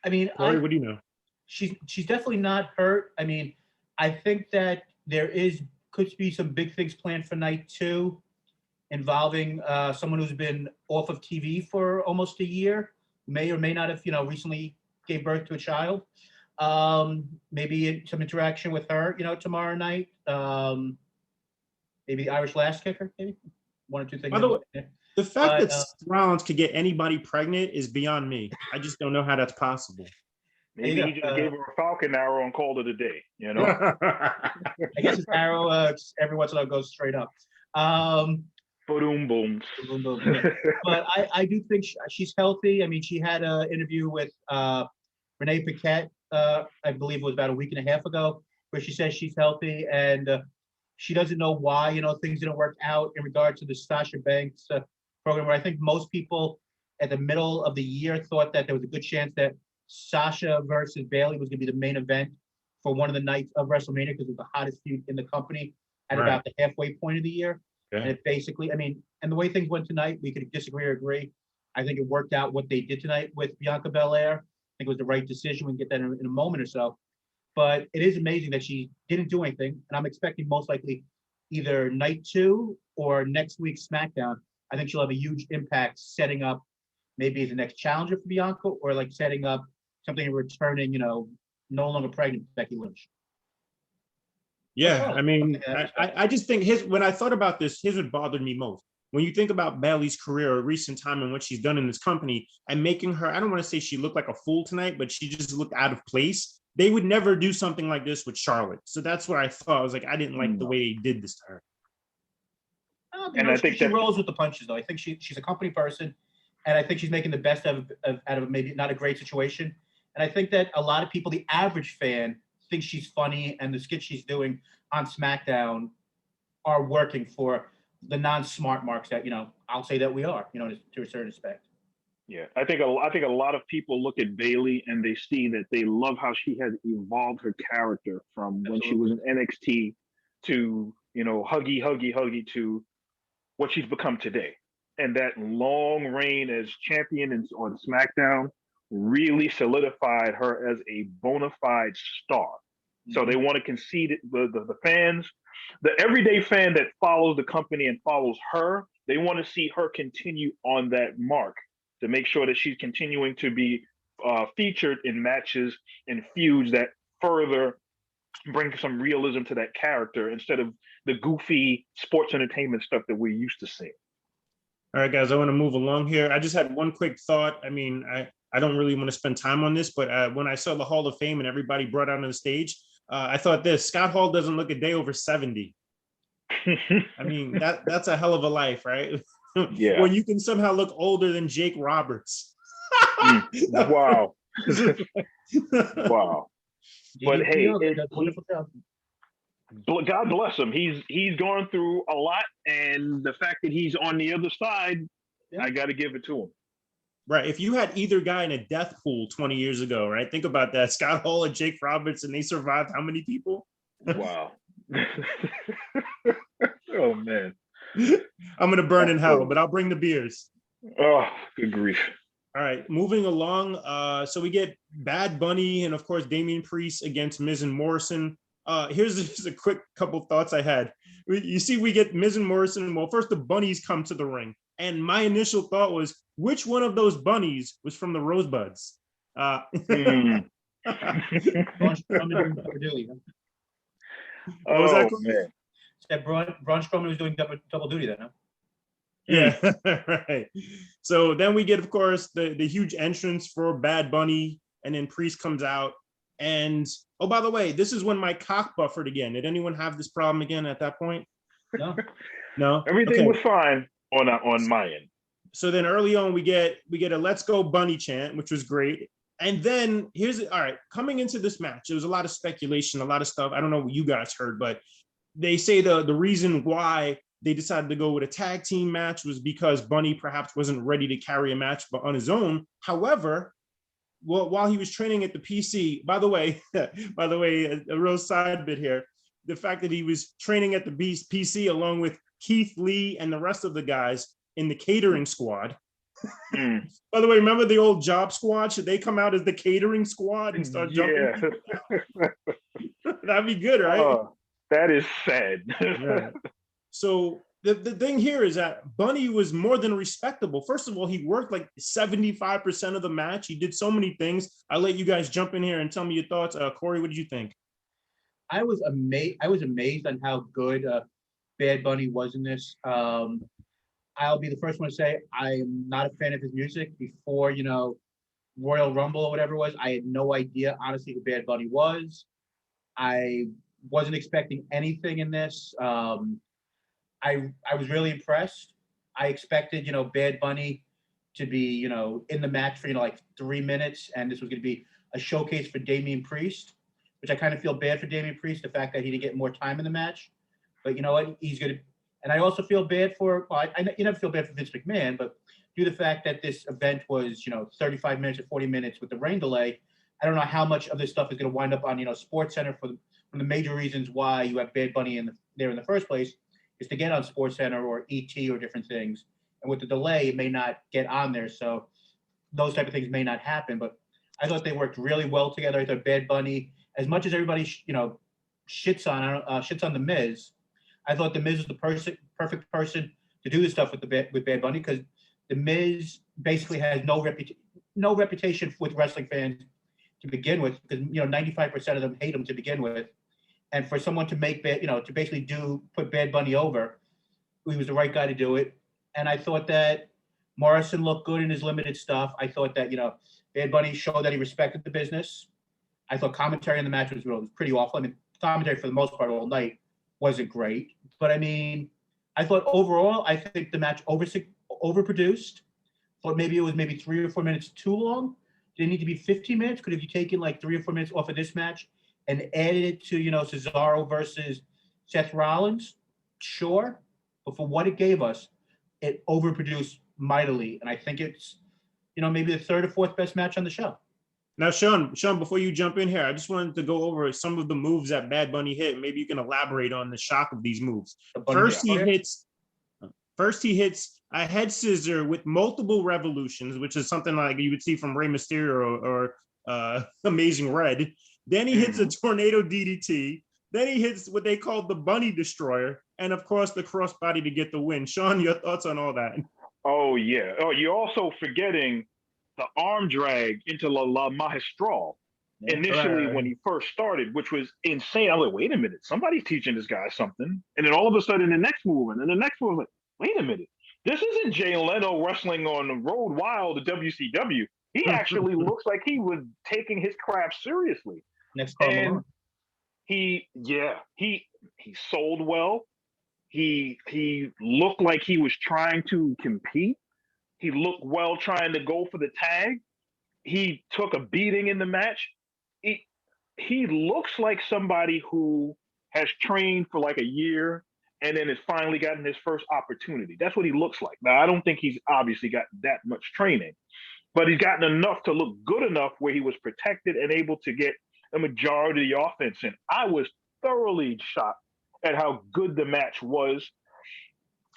I mean, Corey, what do you know? She's definitely not hurt. I mean, I think that could be some big things planned for night 2, involving someone who's been off of TV for almost a year, may or may not have, recently gave birth to a child. Maybe some interaction with her, tomorrow night. Maybe the Irish last kicker, maybe 1 or 2 things. By the way, the fact that Rollins could get anybody pregnant is beyond me. I just don't know how that's possible. Maybe he just gave her a falcon arrow and called it a day, I guess his arrow every once in a while goes straight up. Boom, boom. Yeah. But I do think she's healthy. I mean, she had an interview with Renee Paquette, I believe it was about a week and a half ago, where she says she's healthy and she doesn't know why, things didn't work out in regard to the Sasha Banks program, where I think most people at the middle of the year thought that there was a good chance that Sasha versus Bailey was going to be the main event for one of the nights of WrestleMania because it was the hottest feud in the company at about the halfway point of the year. Yeah. And it basically, and the way things went tonight, we could disagree or agree. I think it worked out what they did tonight with Bianca Belair. I think it was the right decision. We can get that in a moment or so. But it is amazing that she didn't do anything. And I'm expecting most likely either night 2 or next week's SmackDown. I think she'll have a huge impact setting up maybe the next challenger for Bianca, or like setting up something returning, no longer pregnant Becky Lynch. Yeah, I just think when I thought about this, here's what bothered me most. When you think about Bailey's career or recent time and what she's done in this company and making her, I don't want to say she looked like a fool tonight, but she just looked out of place. They would never do something like this with Charlotte. So that's what I thought. I was like, I didn't like the way they did this to her. I think she rolls with the punches, though. I think she's a company person, and I think she's making the best out of maybe not a great situation. And I think that a lot of people, the average fan, thinks she's funny, and the skits she's doing on SmackDown are working for the non-smart marks that, I'll say that we are, to a certain respect. Yeah, I think a lot of people look at Bailey and they see that they love how she has evolved her character from when she was in NXT to, huggy to what she's become today. And that long reign as champion on SmackDown really solidified her as a bona fide star. So they want to concede it, the fans, the everyday fan that follows the company and follows her, they want to see her continue on that mark to make sure that she's continuing to be featured in matches and feuds that further bring some realism to that character instead of the goofy sports entertainment stuff that we're used to seeing. All right, guys, I want to move along here. I just had one quick thought. I mean, I don't really want to spend time on this, but when I saw the Hall of Fame and everybody brought out on the stage, I thought Scott Hall doesn't look a day over 70. I mean, that's a hell of a life, right? Yeah. When you can somehow look older than Jake Roberts. Wow. Wow. But hey, God bless him. He's gone through a lot, and the fact that he's on the other side, I got to give it to him. Right. If you had either guy in a death pool 20 years ago, right? Think about that. Scott Hall and Jake Roberts, and they survived how many people? Wow. Oh, man. I'm going to burn in hell, but I'll bring the beers. Oh, good grief. All right. Moving along. So we get Bad Bunny and, of course, Damian Priest against Miz and Morrison. Here's just a quick couple thoughts I had. You see, we get Miz and Morrison. Well, first the bunnies come to the ring. And my initial thought was, which one of those bunnies was from the Rosebuds? Braun Strowman was doing double duty then, huh? Yeah, right. So then we get, of course, the huge entrance for Bad Bunny, and then Priest comes out. And oh, by the way, this is when my cock buffered again. Did anyone have this problem again at that point? No. No. Everything Okay. was fine on my end. So then early on, we get a "Let's Go Bunny" chant, which was great. And then all right, coming into this match, there was a lot of speculation, a lot of stuff. I don't know what you guys heard, but they say the reason why they decided to go with a tag team match was because Bunny perhaps wasn't ready to carry a match but on his own. However, while he was training at the PC, by the way, a real side bit here, the fact that he was training at the PC along with Keith Lee and the rest of the guys in the catering squad. By the way, remember the old Job Squad? Should they come out as the catering squad and start jumping? That'd be good, right? That is sad. Yeah. So the thing here is that Bunny was more than respectable. First of all, he worked like 75% of the match. He did so many things. I'll let you guys jump in here and tell me your thoughts. Corey, what did you think? I was amazed on how good Bad Bunny was in this. I'll be the first one to say I am not a fan of his music. Before, Royal Rumble or whatever it was, I had no idea, honestly, who Bad Bunny was. I wasn't expecting anything in this. I was really impressed. I expected, Bad Bunny to be, in the match for, like 3 minutes, and this was going to be a showcase for Damian Priest, which I kind of feel bad for Damian Priest, the fact that he didn't get more time in the match. But you know what? He's going to, and I also feel bad for, you never feel bad for Vince McMahon, but due to the fact that this event was, 35 minutes or 40 minutes with the rain delay, I don't know how much of this stuff is going to wind up on, Sports Center. One of the major reasons why you have Bad Bunny there in the first place is to get on Sports Center or ET or different things. And with the delay, it may not get on there. So those type of things may not happen. But I thought they worked really well together. I thought Bad Bunny, as much as everybody, shits on the Miz, I thought the Miz was the perfect person to do this stuff with Bad Bunny, because the Miz basically has no reputation with wrestling fans to begin with, because 95% of them hate him to begin with. And for someone to make to basically put Bad Bunny over, he was the right guy to do it. And I thought that Morrison looked good in his limited stuff. I thought that Bad Bunny showed that he respected the business. I thought commentary in the match was pretty awful. I mean, commentary for the most part all night wasn't great, but I mean, I thought overall, I think the match overproduced. Thought maybe it was 3 or 4 minutes too long. Did it need to be 15 minutes? Could have you taken like 3 or 4 minutes off of this match and added it to Cesaro versus Seth Rollins? Sure, but for what it gave us, it overproduced mightily, and I think it's maybe the third or fourth best match on the show. Now, Sean, before you jump in here, I just wanted to go over some of the moves that Bad Bunny hit. Maybe you can elaborate on the shock of these moves. First, he hits a head scissor with multiple revolutions, which is something like you would see from Rey Mysterio or Amazing Red. Then he hits a tornado DDT. Then he hits what they call the Bunny Destroyer. And of course, the crossbody to get the win. Sean, your thoughts on all that? Oh, yeah. Oh, you're also forgetting the arm drag into La Magistral initially when he first started, which was insane. I was like, wait a minute, somebody's teaching this guy something. And then all of a sudden, the next move, and then the next move, like, wait a minute, this isn't Jay Leno wrestling on the Road Wild at WCW. He actually looks like he was taking his craft seriously. Next call, he sold well. He looked like he was trying to compete. He looked well trying to go for the tag. He took a beating in the match. He looks like somebody who has trained for like a year and then has finally gotten his first opportunity. That's what he looks like. Now, I don't think he's obviously got that much training, but he's gotten enough to look good enough where he was protected and able to get a majority of the offense in. I was thoroughly shocked at how good the match was.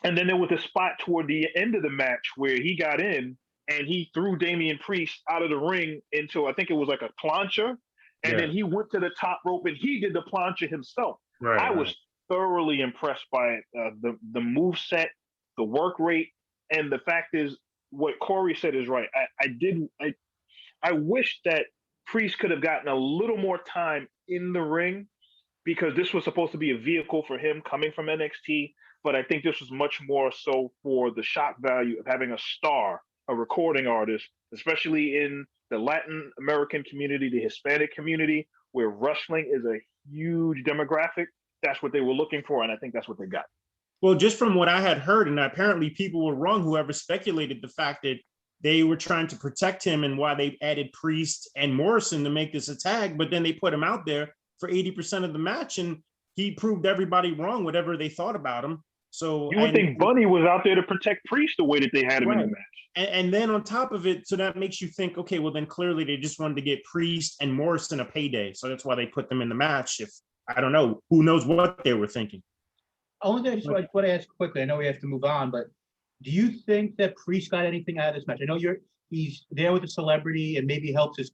And then there was a spot toward the end of the match where he got in and he threw Damian Priest out of the ring into, I think it was like a plancha. And then he went to the top rope and he did the plancha himself. I was thoroughly impressed by it. The move set, the work rate, and the fact is what Corey said is right. I wish that Priest could have gotten a little more time in the ring, because this was supposed to be a vehicle for him coming from NXT. But I think this was much more so for the shock value of having a star, a recording artist, especially in the Latin American community, the Hispanic community, where wrestling is a huge demographic. That's what they were looking for, and I think that's what they got. Well, just from what I had heard, and apparently people were wrong, whoever speculated the fact that they were trying to protect him and why they added Priest and Morrison to make this a tag, but then they put him out there for 80% of the match, and he proved everybody wrong, whatever they thought about him. So you would think Bunny was out there to protect Priest the way that they had him in the match. And then on top of it, so that makes you think, okay, well then clearly they just wanted to get Priest and Morrison a payday. So that's why they put them in the match. If I don't know, who knows what they were thinking. Only thing I just want to ask quickly, I know we have to move on, but do you think that Priest got anything out of this match? I know he's there with a celebrity and maybe helps his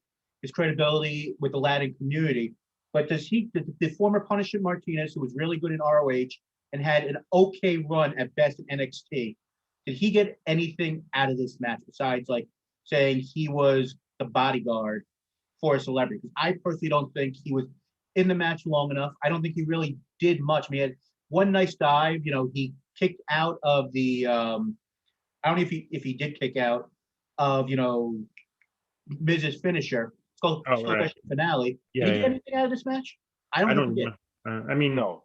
credibility with the Latin community, but does the former Punishment Martinez, who was really good in ROH and had an okay run at best in NXT, did he get anything out of this match besides like saying he was the bodyguard for a celebrity? Because I personally don't think he was in the match long enough. I don't think he really did much. I mean, he had one nice dive. You know, he kicked out of the. I don't know if he did kick out of Miz's finisher. Skull finale. Yeah, did he get anything out of this match? I don't know. I mean, no.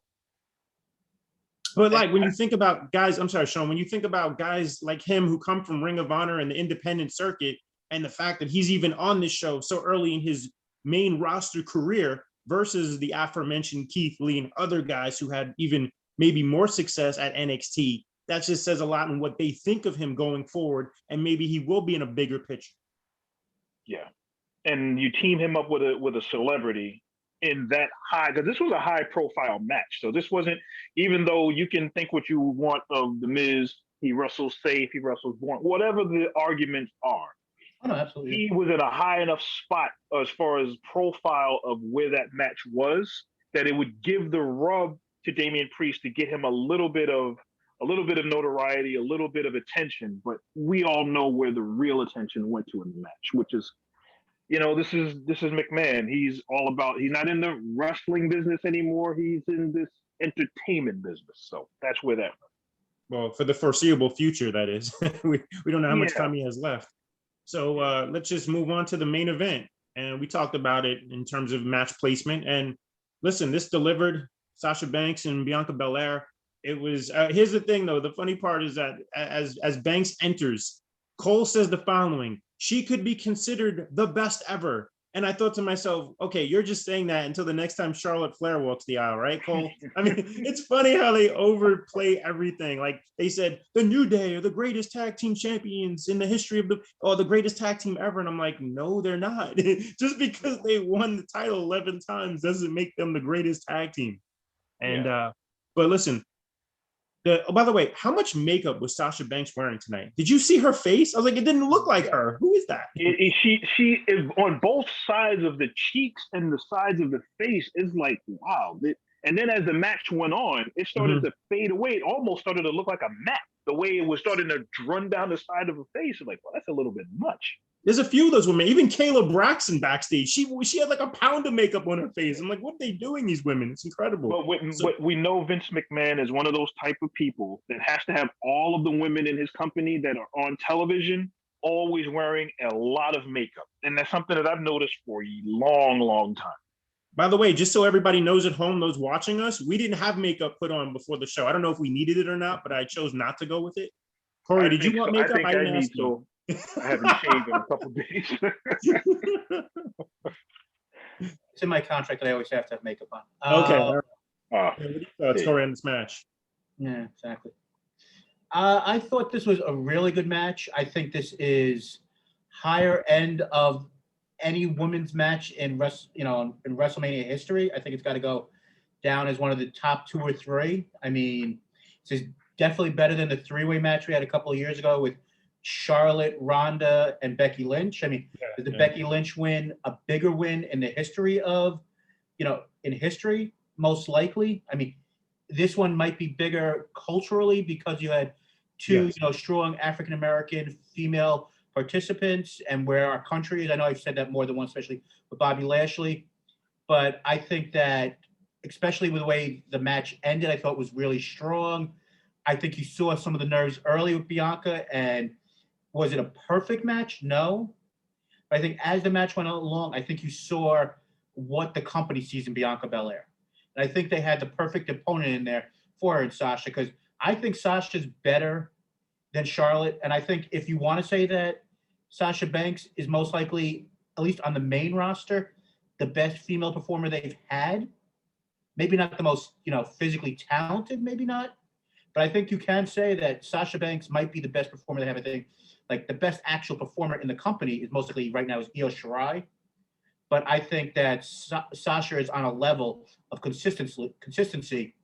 But like when you think about guys, I'm sorry, Sean, when you think about guys like him who come from Ring of Honor and the independent circuit, and the fact that he's even on this show so early in his main roster career versus the aforementioned Keith Lee and other guys who had even maybe more success at NXT, that just says a lot in what they think of him going forward, and maybe he will be in a bigger picture. Yeah, and you team him up with a celebrity in that high, because this was a high profile match. So this wasn't, even though you can think what you want of the Miz, he wrestles safe, he wrestles born, whatever the arguments are. Oh, no, absolutely. He was at a high enough spot as far as profile of where that match was, that it would give the rub to Damian Priest to get him a little bit of notoriety, a little bit of attention. But we all know where the real attention went to in the match, which is, this is McMahon. He's not in the wrestling business anymore. He's in this entertainment business. So that's where that went. Well, for the foreseeable future, that is. we don't know how much time he has left. So let's just move on to the main event. And we talked about it in terms of match placement. And listen, this delivered. Sasha Banks and Bianca Belair. It was, here's the thing though, the funny part is that as Banks enters, Cole says the following: she could be considered the best ever. And I thought to myself, okay, you're just saying that until the next time Charlotte Flair walks the aisle, right, Cole? I mean, it's funny how they overplay everything. Like they said, the New Day are the greatest tag team champions in the history of the greatest tag team ever. And I'm like, no, they're not. Just because they won the title 11 times doesn't make them the greatest tag team. And, but listen, by the way, how much makeup was Sasha Banks wearing tonight? Did you see her face? I was like, it didn't look like her. Who is that? She is on both sides of the cheeks and the sides of the face. Is like, wow. And then as the match went on, it started to fade away. It almost started to look like a map. The way it was starting to run down the side of her face. I'm like, well, that's a little bit much. There's a few of those women. Even Kayla Braxton backstage, she had like a pound of makeup on her face. I'm like, what are they doing, these women? It's incredible. But we know Vince McMahon is one of those type of people that has to have all of the women in his company that are on television always wearing a lot of makeup. And that's something that I've noticed for a long, long time. By the way, just so everybody knows at home, those watching us, we didn't have makeup put on before the show. I don't know if we needed it or not, but I chose not to go with it. Corey, did you want makeup? I didn't ask you. I haven't shaved in a couple of days. It's in my contract that I always have to have makeup on. Okay. Let's go around this match. Yeah, exactly. I thought this was a really good match. I think this is higher end of any women's match in WrestleMania history. I think it's got to go down as one of the top 2 or 3. I mean, this is definitely better than the 3-way match we had a couple of years ago with Charlotte, Ronda, and Becky Lynch. I mean, is the Becky Lynch win a bigger win in the history of, in history? Most likely. I mean, this one might be bigger culturally because you had 2, strong African-American female participants, and where our country is. I know I've said that more than once, especially with Bobby Lashley. But I think that, especially with the way the match ended, I thought was really strong. I think you saw some of the nerves early with Bianca, and was it a perfect match? No. But I think as the match went along, I think you saw what the company sees in Bianca Belair. And I think they had the perfect opponent in there for her and Sasha, because I think Sasha's better than Charlotte. And I think if you want to say that Sasha Banks is most likely, at least on the main roster, the best female performer they've had, maybe not the most, physically talented, maybe not. But I think you can say that Sasha Banks might be the best performer they have. I think, like, the best actual performer in the company is most likely right now is Io Shirai. But I think that Sasha is on a level of consistency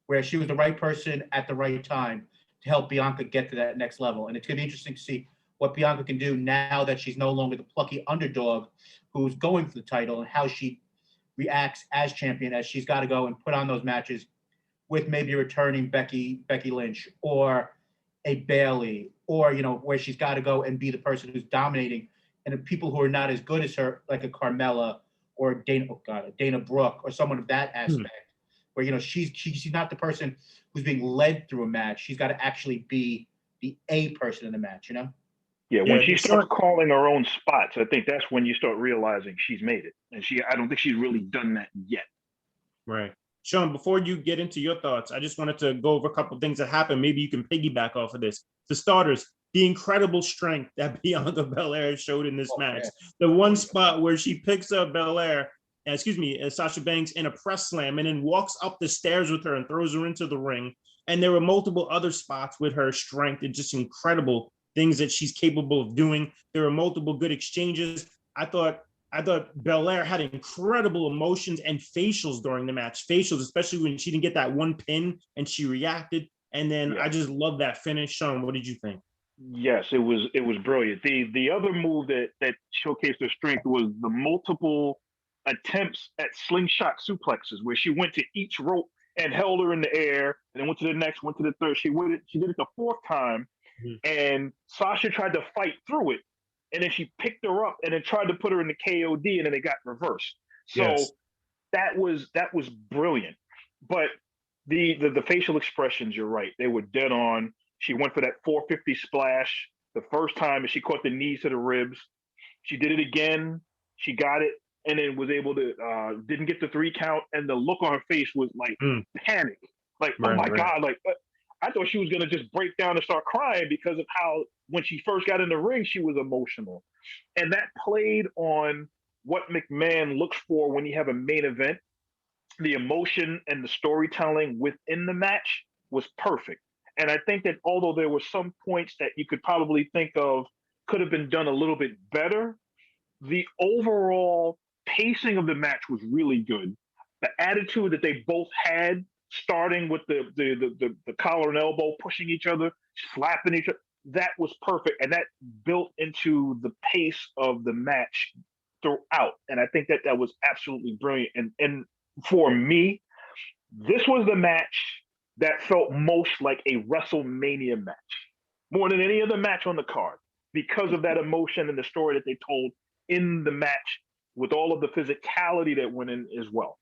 where she was the right person at the right time to help Bianca get to that next level. And it's going to be interesting to see what Bianca can do now that she's no longer the plucky underdog who's going for the title, and how she reacts as champion, as she's got to go and put on those matches with maybe returning Becky Lynch or a Bayley, or, where she's got to go and be the person who's dominating, and the people who are not as good as her, like a Carmella or Dana Brooke, or someone of that aspect, where, she's not the person who's being led through a match. She's got to actually be the A person in the match, Yeah, when she starts calling her own spots, I think that's when you start realizing she's made it. And I don't think she's really done that yet. Right. Sean, before you get into your thoughts, I just wanted to go over a couple of things that happened. Maybe you can piggyback off of this. For starters, the incredible strength that Bianca Belair showed in this match. The one spot where she picks up Sasha Banks in a press slam and then walks up the stairs with her and throws her into the ring. And there were multiple other spots with her strength and just incredible things that she's capable of doing. There were multiple good exchanges. I thought Belair had incredible emotions and facials during the match. Facials, especially when she didn't get that one pin and she reacted. And then I just love that finish. Sean, what did you think? Yes, it was brilliant. The other move that showcased her strength was the multiple attempts at slingshot suplexes, where she went to each rope and held her in the air, and then went to the next, went to the third. She did it the fourth time, and Sasha tried to fight through it, and then she picked her up and then tried to put her in the KOD, and then it got reversed. So that was brilliant. But the facial expressions, you're right, they were dead on. She went for that 450 splash the first time, and she caught the knees to the ribs. She did it again. She got it, and then was able to didn't get the 3 count, and the look on her face was like panic, like, oh my God, like I thought she was gonna just break down and start crying because of how when she first got in the ring she was emotional, and that played on what McMahon looks for when you have a main event. The emotion and the storytelling within the match was perfect, and I think that although there were some points that you could probably think of could have been done a little bit better, the overall pacing of the match was really good. The attitude that they both had, starting with the collar and elbow, pushing each other, slapping each other, that was perfect. And that built into the pace of the match throughout. And I think that was absolutely brilliant. And for me, this was the match that felt most like a WrestleMania match, more than any other match on the card, because of that emotion and the story that they told in the match, with all of the physicality that went in as well.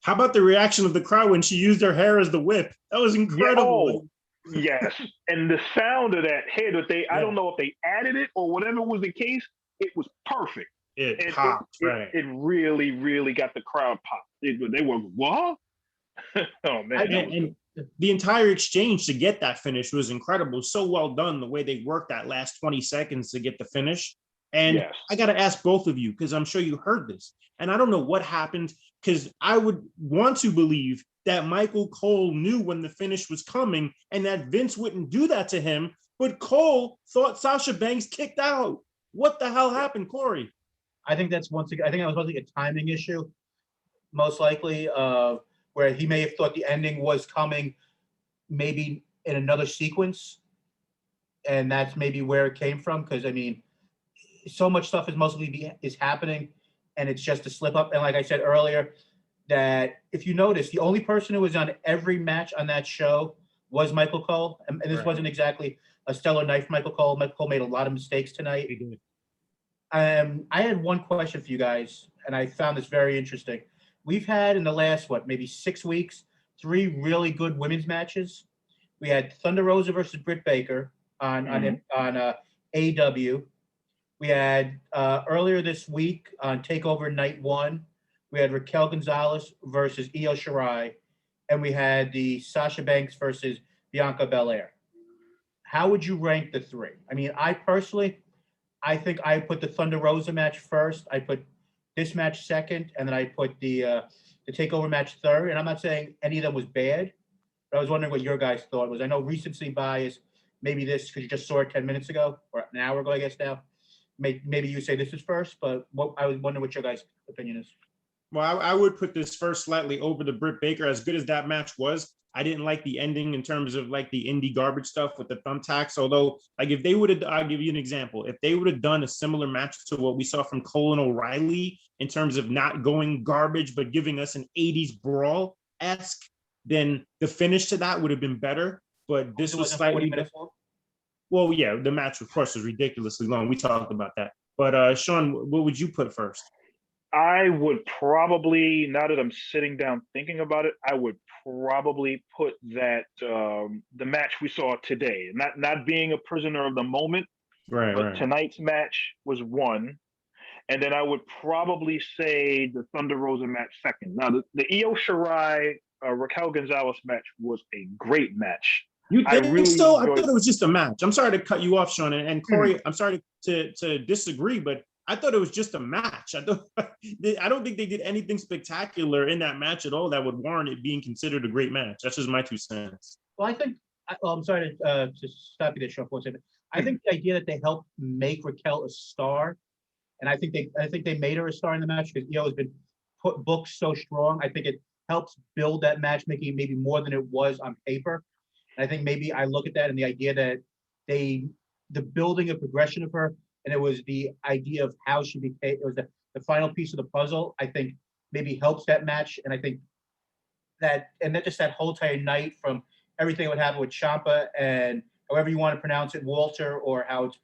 How about the reaction of the crowd when she used her hair as the whip? That was incredible. Yes. And the sound of that head that I don't know if they added it or whatever was the case, it was perfect. It popped, right? It really, really got the crowd popped. They were, what? Oh, man. And the entire exchange to get that finish was incredible. So well done, the way they worked that last 20 seconds to get the finish. And I got to ask both of you, because I'm sure you heard this, and I don't know what happened, because I would want to believe that Michael Cole knew when the finish was coming and that Vince wouldn't do that to him, but Cole thought Sasha Banks kicked out. What the hell happened, Corey? I think that was mostly a timing issue, most likely, where he may have thought the ending was coming maybe in another sequence, and that's maybe where it came from, because, I mean, so much stuff is happening, and it's just a slip up. And like I said earlier, that if you notice, the only person who was on every match on that show was Michael Cole, and this wasn't exactly a stellar night for Michael Cole. Michael Cole made a lot of mistakes tonight. I had one question for you guys, and I found this very interesting. We've had in the last maybe 6 weeks, 3 really good women's matches. We had Thunder Rosa versus Britt Baker on AEW. We had earlier this week on Takeover Night 1, we had Raquel Gonzalez versus Io Shirai, and we had the Sasha Banks versus Bianca Belair. How would you rank the three? I mean, I personally, I think I put the Thunder Rosa match first. I put this match second, and then I put the Takeover match third. And I'm not saying any of them was bad, but I was wondering what your guys' thought was. I know recency bias, maybe this because you just saw it 10 minutes ago or an hour ago, I guess now. Maybe you say this is first, but I was wondering what your guys' opinion is. Well, I would put this first slightly over the Britt Baker. As good as that match was, I didn't like the ending in terms of like the indie garbage stuff with the thumbtacks. Although, like if they would have, I'll give you an example. If they would have done a similar match to what we saw from Cole and O'Reilly in terms of not going garbage, but giving us an 80s brawl-esque, then the finish to that would have been better. But this was slightly... Well, yeah, the match, of course, was ridiculously long. We talked about that. But Sean, what would you put first? I would probably, now that I'm sitting down thinking about it, I would probably put that the match we saw today, not being a prisoner of the moment, but tonight's match was one. And then I would probably say the Thunder Rosa match second. Now, the Io Shirai Raquel Gonzalez match was a great match. You think so? I thought it was just a match. I'm sorry to cut you off, Sean, and Corey. I'm sorry to disagree, but I thought it was just a match. I don't think they did anything spectacular in that match at all that would warrant it being considered a great match. That's just my 2 cents. Well, I think I'm sorry to stop you there, Sean, for a second. I think the idea that they helped make Raquel a star, and I think they made her a star in the match because Io has been booked so strong. I think it helps build that match, making it maybe more than it was on paper. And I think maybe I look at that and the idea that the building of progression of her, and it was the idea of how she became, it was the final piece of the puzzle, I think maybe helps that match. And I think that just that whole entire night, from everything that would happen with Ciampa and however you want to pronounce it, Walter, or how it's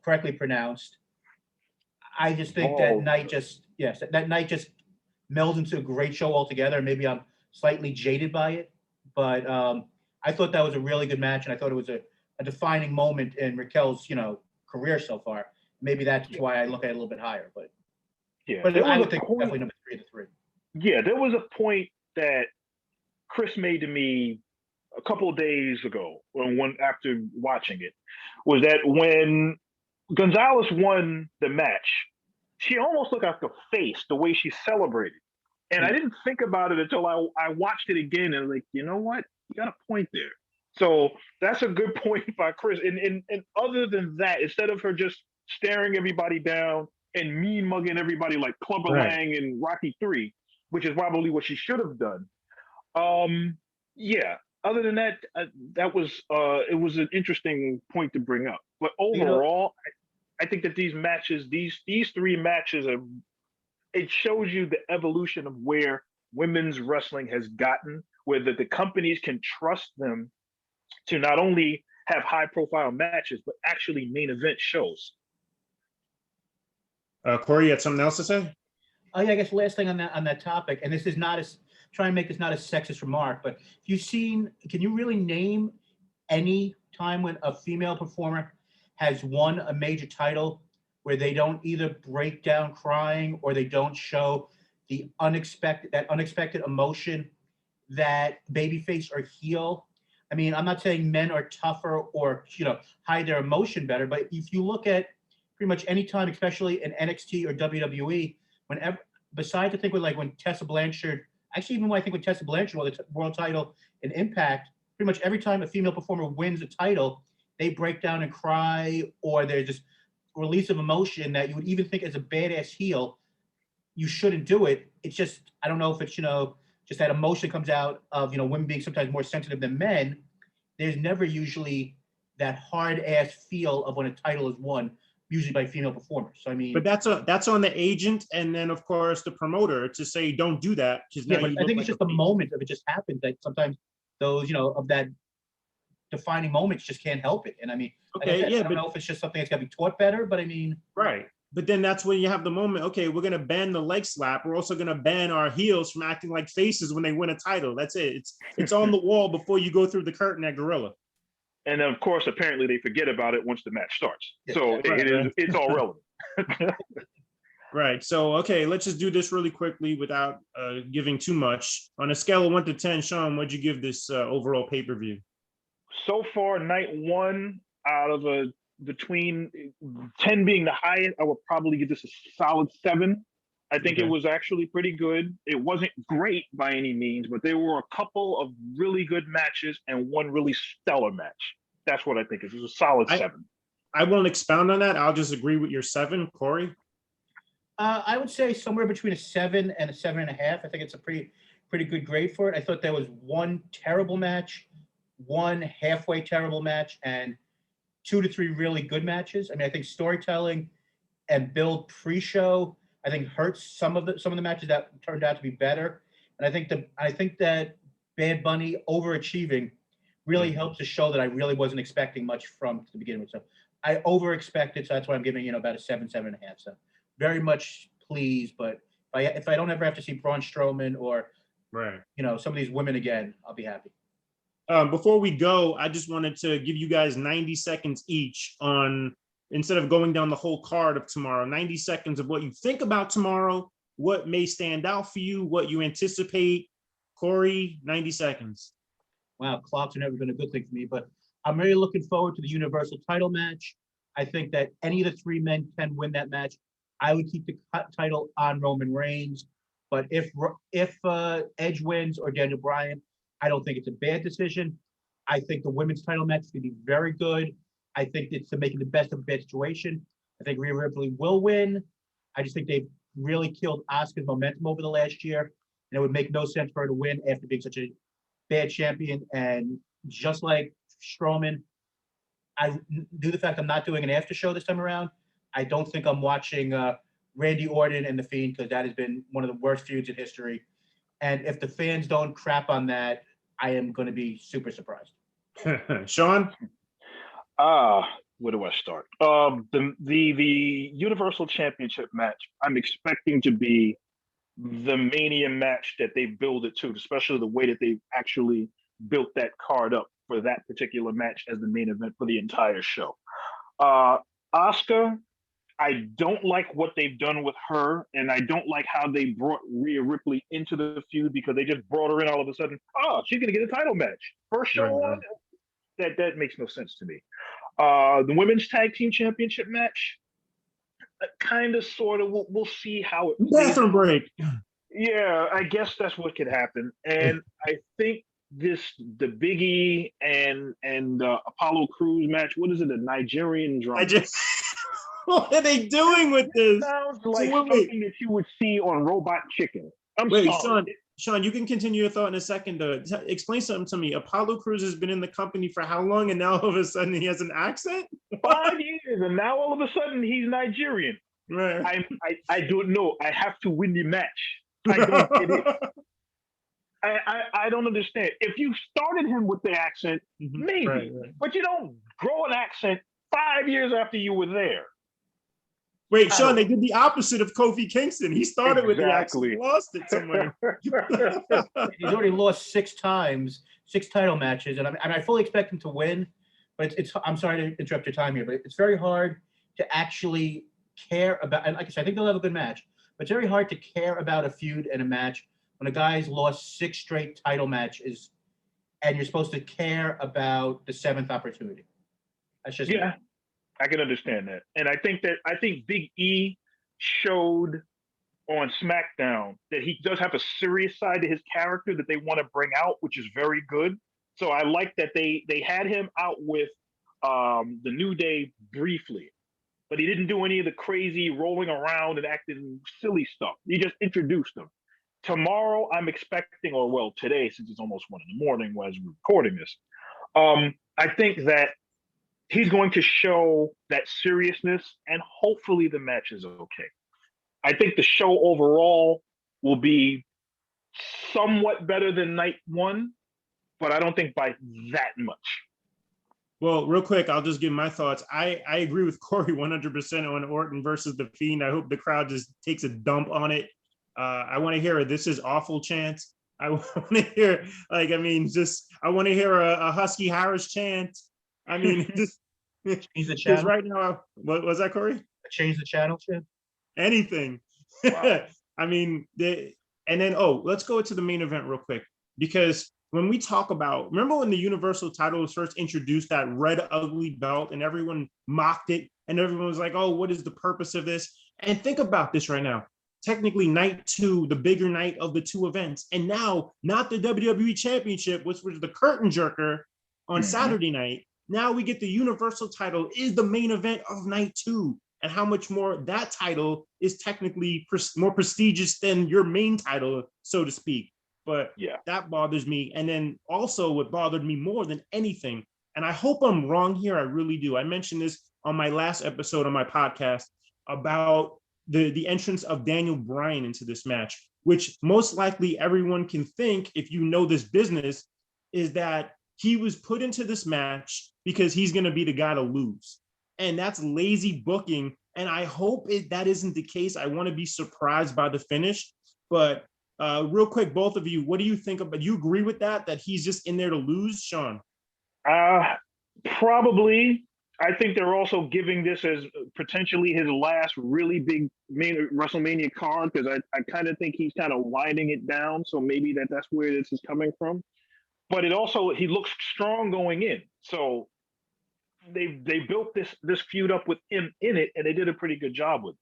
correctly pronounced. I just think that night just melded into a great show altogether. Maybe I'm slightly jaded by it, but I thought that was a really good match, and I thought it was a defining moment in Raquel's, career so far. Maybe that's why I look at it a little bit higher. But yeah, but I would think definitely number 3 of the 3. Yeah, there was a point that Chris made to me a couple of days ago, after watching it, was that when Gonzalez won the match, she almost looked like a face the way she celebrated. And I didn't think about it until I watched it again and like, you know what? You got a point there. So that's a good point by Chris. And other than that, instead of her just staring everybody down and mean mugging everybody like Clubber Lang in Rocky 3, which is probably what she should have done. Yeah. Other than that, it was an interesting point to bring up. But overall, I think that these matches, these 3 matches, it shows you the evolution of where women's wrestling has gotten, where the companies can trust them to not only have high-profile matches, but actually main event shows. Corey, you had something else to say? Oh yeah, I guess last thing on that topic, and this is not as try and make this not a sexist remark, but can you really name any time when a female performer has won a major title where they don't either break down crying or they don't show the unexpected emotion that babyface or heel? I mean, I'm not saying men are tougher or hide their emotion better, but if you look at pretty much any time, especially in NXT or WWE, whenever, besides I think with like when Tessa Blanchard, actually even when I think when Tessa Blanchard won the world title in Impact, pretty much every time a female performer wins a title, they break down and cry, or there's this release of emotion that you would even think as a badass heel, you shouldn't do it. It's just, I don't know if it's, just that emotion comes out of, women being sometimes more sensitive than men. There's never usually that hard ass feel of when a title is won, usually by female performers. So I mean, but that's on the agent, and then of course the promoter to say don't do that. Yeah, but I think it's just the moment of it just happens that sometimes those, of that defining moments just can't help it. And I mean, okay, I don't know if it's just something that's got to be taught better, but I mean, right. But then that's when you have the moment, okay, we're going to ban the leg slap. We're also going to ban our heels from acting like faces when they win a title. That's it. It's on the wall before you go through the curtain at Gorilla. And then, of course, apparently they forget about it once the match starts. So it's all relevant. Right. So, okay, let's just do this really quickly without giving too much. On a scale of 1 to 10, Sean, what'd you give this overall pay-per-view? So far, night one out of between 10 being the highest, I would probably give this a solid 7. I think it was actually pretty good. It wasn't great by any means, but there were a couple of really good matches and one really stellar match. That's what I think. It was a solid 7. I won't expound on that. I'll just agree with your 7, Corey. I would say somewhere between a 7 and a 7.5. I think it's a pretty good grade for it. I thought there was one terrible match, one halfway terrible match, and 2 to 3 really good matches. I mean, I think storytelling and build pre-show, I think, hurts some of the matches that turned out to be better. And I think that Bad Bunny overachieving really helps to show that I really wasn't expecting much from the beginning. So I over expected, so that's why I'm giving about a 7, 7.5. So very much pleased, but if I don't ever have to see Braun Strowman or some of these women again, I'll be happy. Before we go, I just wanted to give you guys 90 seconds each on, instead of going down the whole card of tomorrow, 90 seconds of what you think about tomorrow, what may stand out for you, what you anticipate. Corey, 90 seconds. Wow, clocks have never been a good thing for me, but I'm really looking forward to the Universal title match. I think that any of the 3 men can win that match. I would keep the title on Roman Reigns, but if Edge wins or Daniel Bryan, I don't think it's a bad decision. I think the women's title match is going to be very good. I think it's making the best of a bad situation. I think Rhea Ripley will win. I just think they've really killed Asuka's momentum over the last year, and it would make no sense for her to win after being such a bad champion. And just like Strowman, due to the fact I'm not doing an after show this time around, I don't think I'm watching Randy Orton and The Fiend, because that has been one of the worst feuds in history. And if the fans don't crap on that, I am going to be super surprised. Sean? Where do I start? The Universal Championship match, I'm expecting to be the Mania match that they build it to, especially the way that they actually built that card up for that particular match as the main event for the entire show. Asuka, I don't like what they've done with her, and I don't like how they brought Rhea Ripley into the feud, because they just brought her in all of a sudden. Oh, she's going to get a title match. First show on? That makes no sense to me. The Women's Tag Team Championship match, kind of, sort of, we'll see how it plays. Bathroom break. Yeah, I guess that's what could happen. And I think the Big E and Apollo Crews match, what is it, a Nigerian drama? What are they doing with this? Sounds like something that you would see on Robot Chicken. Sean, you can continue your thought in a second. Explain something to me. Apollo Crews has been in the company for how long, and now all of a sudden he has an accent? 5 years, and now all of a sudden he's Nigerian. Right. I don't know. I have to win the match. I don't get it. I don't understand. If you started him with the accent, maybe, but you don't grow an accent 5 years after you were there. Wait, Sean, they did the opposite of Kofi Kingston. He started with the accent, lost it somewhere. He's already lost 6 times, 6 title matches, and I fully expect him to win. But it's I'm sorry to interrupt your time here, but it's very hard to actually care about. And like I said, I think they'll have a good match, but it's very hard to care about a feud and a match when a guy's lost 6 straight title matches, and you're supposed to care about the 7th opportunity. That's just me. I can understand that. And I think Big E showed on SmackDown that he does have a serious side to his character that they want to bring out, which is very good. So I like that they had him out with the New Day briefly, but he didn't do any of the crazy rolling around and acting silly stuff. He just introduced them. Tomorrow, I'm expecting, or well, today, since it's almost 1 a.m. as we're recording this, I think that he's going to show that seriousness, and hopefully the match is okay. I think the show overall will be somewhat better than night 1, but I don't think by that much. Well, real quick, I'll just give my thoughts. I agree with Corey 100% on Orton versus The Fiend. I hope the crowd just takes a dump on it. I want to hear a "this is awful" chant. I want to hear, I want to hear a Husky Harris chant. I mean, just Change the because channel. right now, what was that, Corey? Change the channel, Chip. Anything. Wow. I mean, and then, oh, let's go to the main event real quick. Because when we talk about, remember when the Universal title was first introduced, that red ugly belt, and everyone mocked it, and everyone was like, oh, what is the purpose of this? And think about this right now. Technically, night two, the bigger night of the two events. And now, not the WWE Championship, which was the curtain jerker on Saturday night. Now we get the Universal title is the main event of night two. And how much more that title is technically more prestigious than your main title, so to speak. But Yeah. that bothers me. And then also what bothered me more than anything, and I hope I'm wrong here, I really do. I mentioned this on my last episode on my podcast about the entrance of Daniel Bryan into this match, which most likely everyone can think, if you know this business, is that he was put into this match because he's going to be the guy to lose. And that's lazy booking. And I hope that isn't the case. I want to be surprised by the finish. But real quick, both of you, what do you think about? You agree with that he's just in there to lose, Sean? Probably. I think they're also giving this as potentially his last really big main WrestleMania card, because I kind of think he's kind of winding it down. So maybe that's where this is coming from. But it also, he looks strong going in. So they built this feud up with him in it, and they did a pretty good job with it.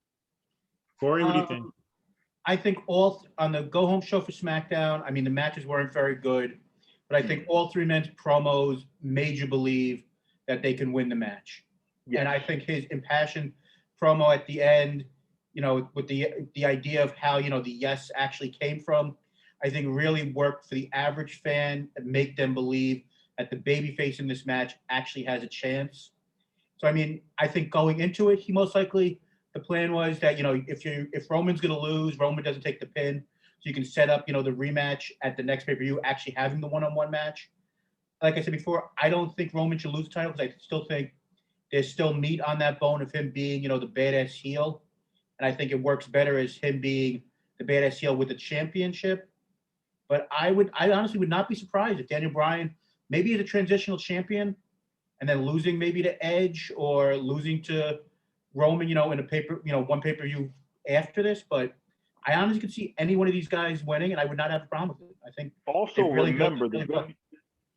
Corey, what do you think? I think all on the go home show for SmackDown, I mean, the matches weren't very good, but I think all three men's promos made you believe that they can win the match. Yes. And I think his impassioned promo at the end, with the idea of how, the yes actually came from, I think really worked for the average fan and make them believe that the babyface in this match actually has a chance. So, I mean, I think going into it, the plan was that, if Roman's going to lose, Roman doesn't take the pin. So you can set up, the rematch at the next pay-per-view, actually having the one-on-one match. Like I said before, I don't think Roman should lose the title, because I still think there's still meat on that bone of him being, the badass heel. And I think it works better as him being the badass heel with the championship. But I honestly would not be surprised if Daniel Bryan maybe is a transitional champion and then losing maybe to Edge or losing to Roman, in a one pay-per-view after this. But I honestly could see any one of these guys winning, and I would not have a problem with it. I think also remember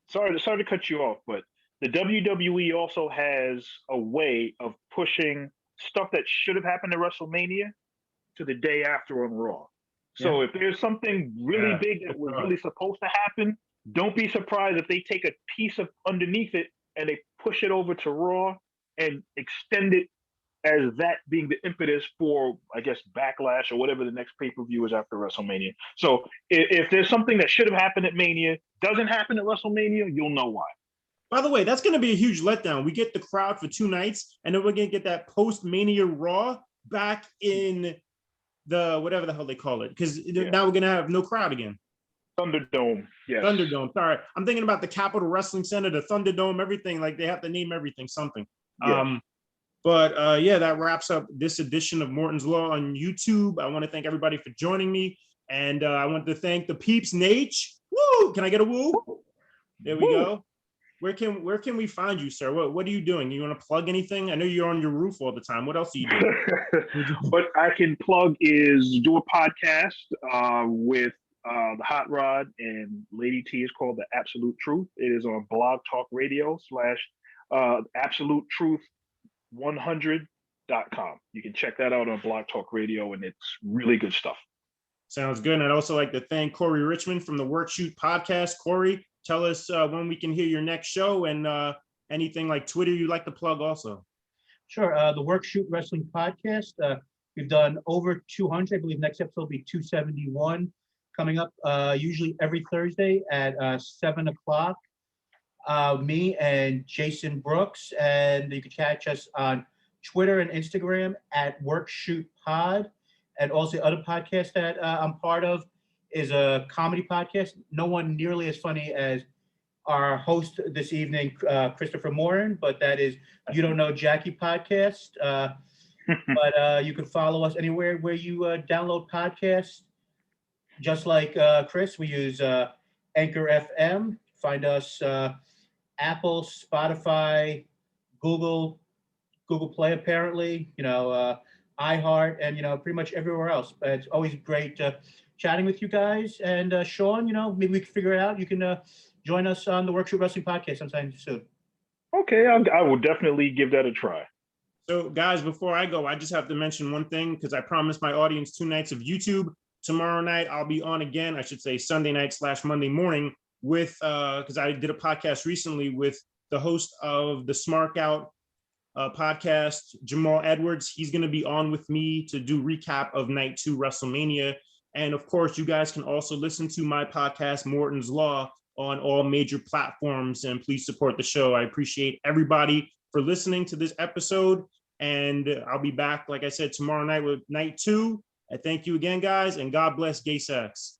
sorry to cut you off, but the WWE also has a way of pushing stuff that should have happened at WrestleMania to the day after on Raw. So if there's something really big that was really supposed to happen, don't be surprised if they take a piece of underneath it and they push it over to Raw and extend it as that being the impetus for, I guess, Backlash or whatever the next pay-per-view is after WrestleMania. So if there's something that should have happened at Mania, doesn't happen at WrestleMania, you'll know why. By the way, that's going to be a huge letdown. We get the crowd for 2 nights, and then we're going to get that post-Mania Raw back in the whatever the hell they call it, because now we're going to have no crowd again. Thunderdome, yes. Thunderdome, sorry. I'm thinking about the Capitol Wrestling Center, the Thunderdome, everything. Like, they have to name everything something. Yes. But that wraps up this edition of Morton's Law on YouTube. I want to thank everybody for joining me. And I want to thank the peeps, Naitch. Woo! Can I get a woo? There we go. Where can we find you, sir? What are you doing? You want to plug anything? I know you're on your roof all the time. What else are you doing? What I can plug is do a podcast with the Hot Rod and Lady T. Is called The Absolute Truth. It is on Blog Talk Radio / Absolute Truth 100.com. You can check that out on Blog Talk Radio, and it's really good stuff. Sounds good. And I'd also like to thank Corey Richman from the Work Shoot podcast. Corey, tell us when we can hear your next show, and anything like Twitter you'd like to plug also. Sure. The Work Shoot Wrestling podcast. We've done over 200. I believe next episode will be 271 coming up, usually every Thursday at 7 o'clock. Me and Jason Brooks, and you can catch us on Twitter and Instagram at WorkShootPod. And also the other podcast that I'm part of is a comedy podcast. No one nearly as funny as our host this evening, Christopher Morin, but that is You Don't Know Jackie podcast. But you can follow us anywhere where you download podcasts. Just like Chris, we use Anchor FM. Find us Apple, Spotify, Google, Google Play, apparently, iHeart, and, pretty much everywhere else. But it's always great chatting with you guys. And Sean, maybe we can figure it out. You can join us on the Workshop Wrestling podcast sometime soon. Okay, I will definitely give that a try. So guys, before I go, I just have to mention one thing because I promised my audience 2 nights of YouTube. Tomorrow night, I'll be on again, I should say Sunday night / Monday morning with, because I did a podcast recently with the host of the Smart Out podcast, Jamal Edwards. He's going to be on with me to do recap of Night 2 Wrestlemania. And of course, you guys can also listen to my podcast, Morton's Law, on all major platforms. And please support the show. I appreciate everybody for listening to this episode. And I'll be back, like I said, tomorrow night with Night 2. I thank you again, guys, and God bless gay sex.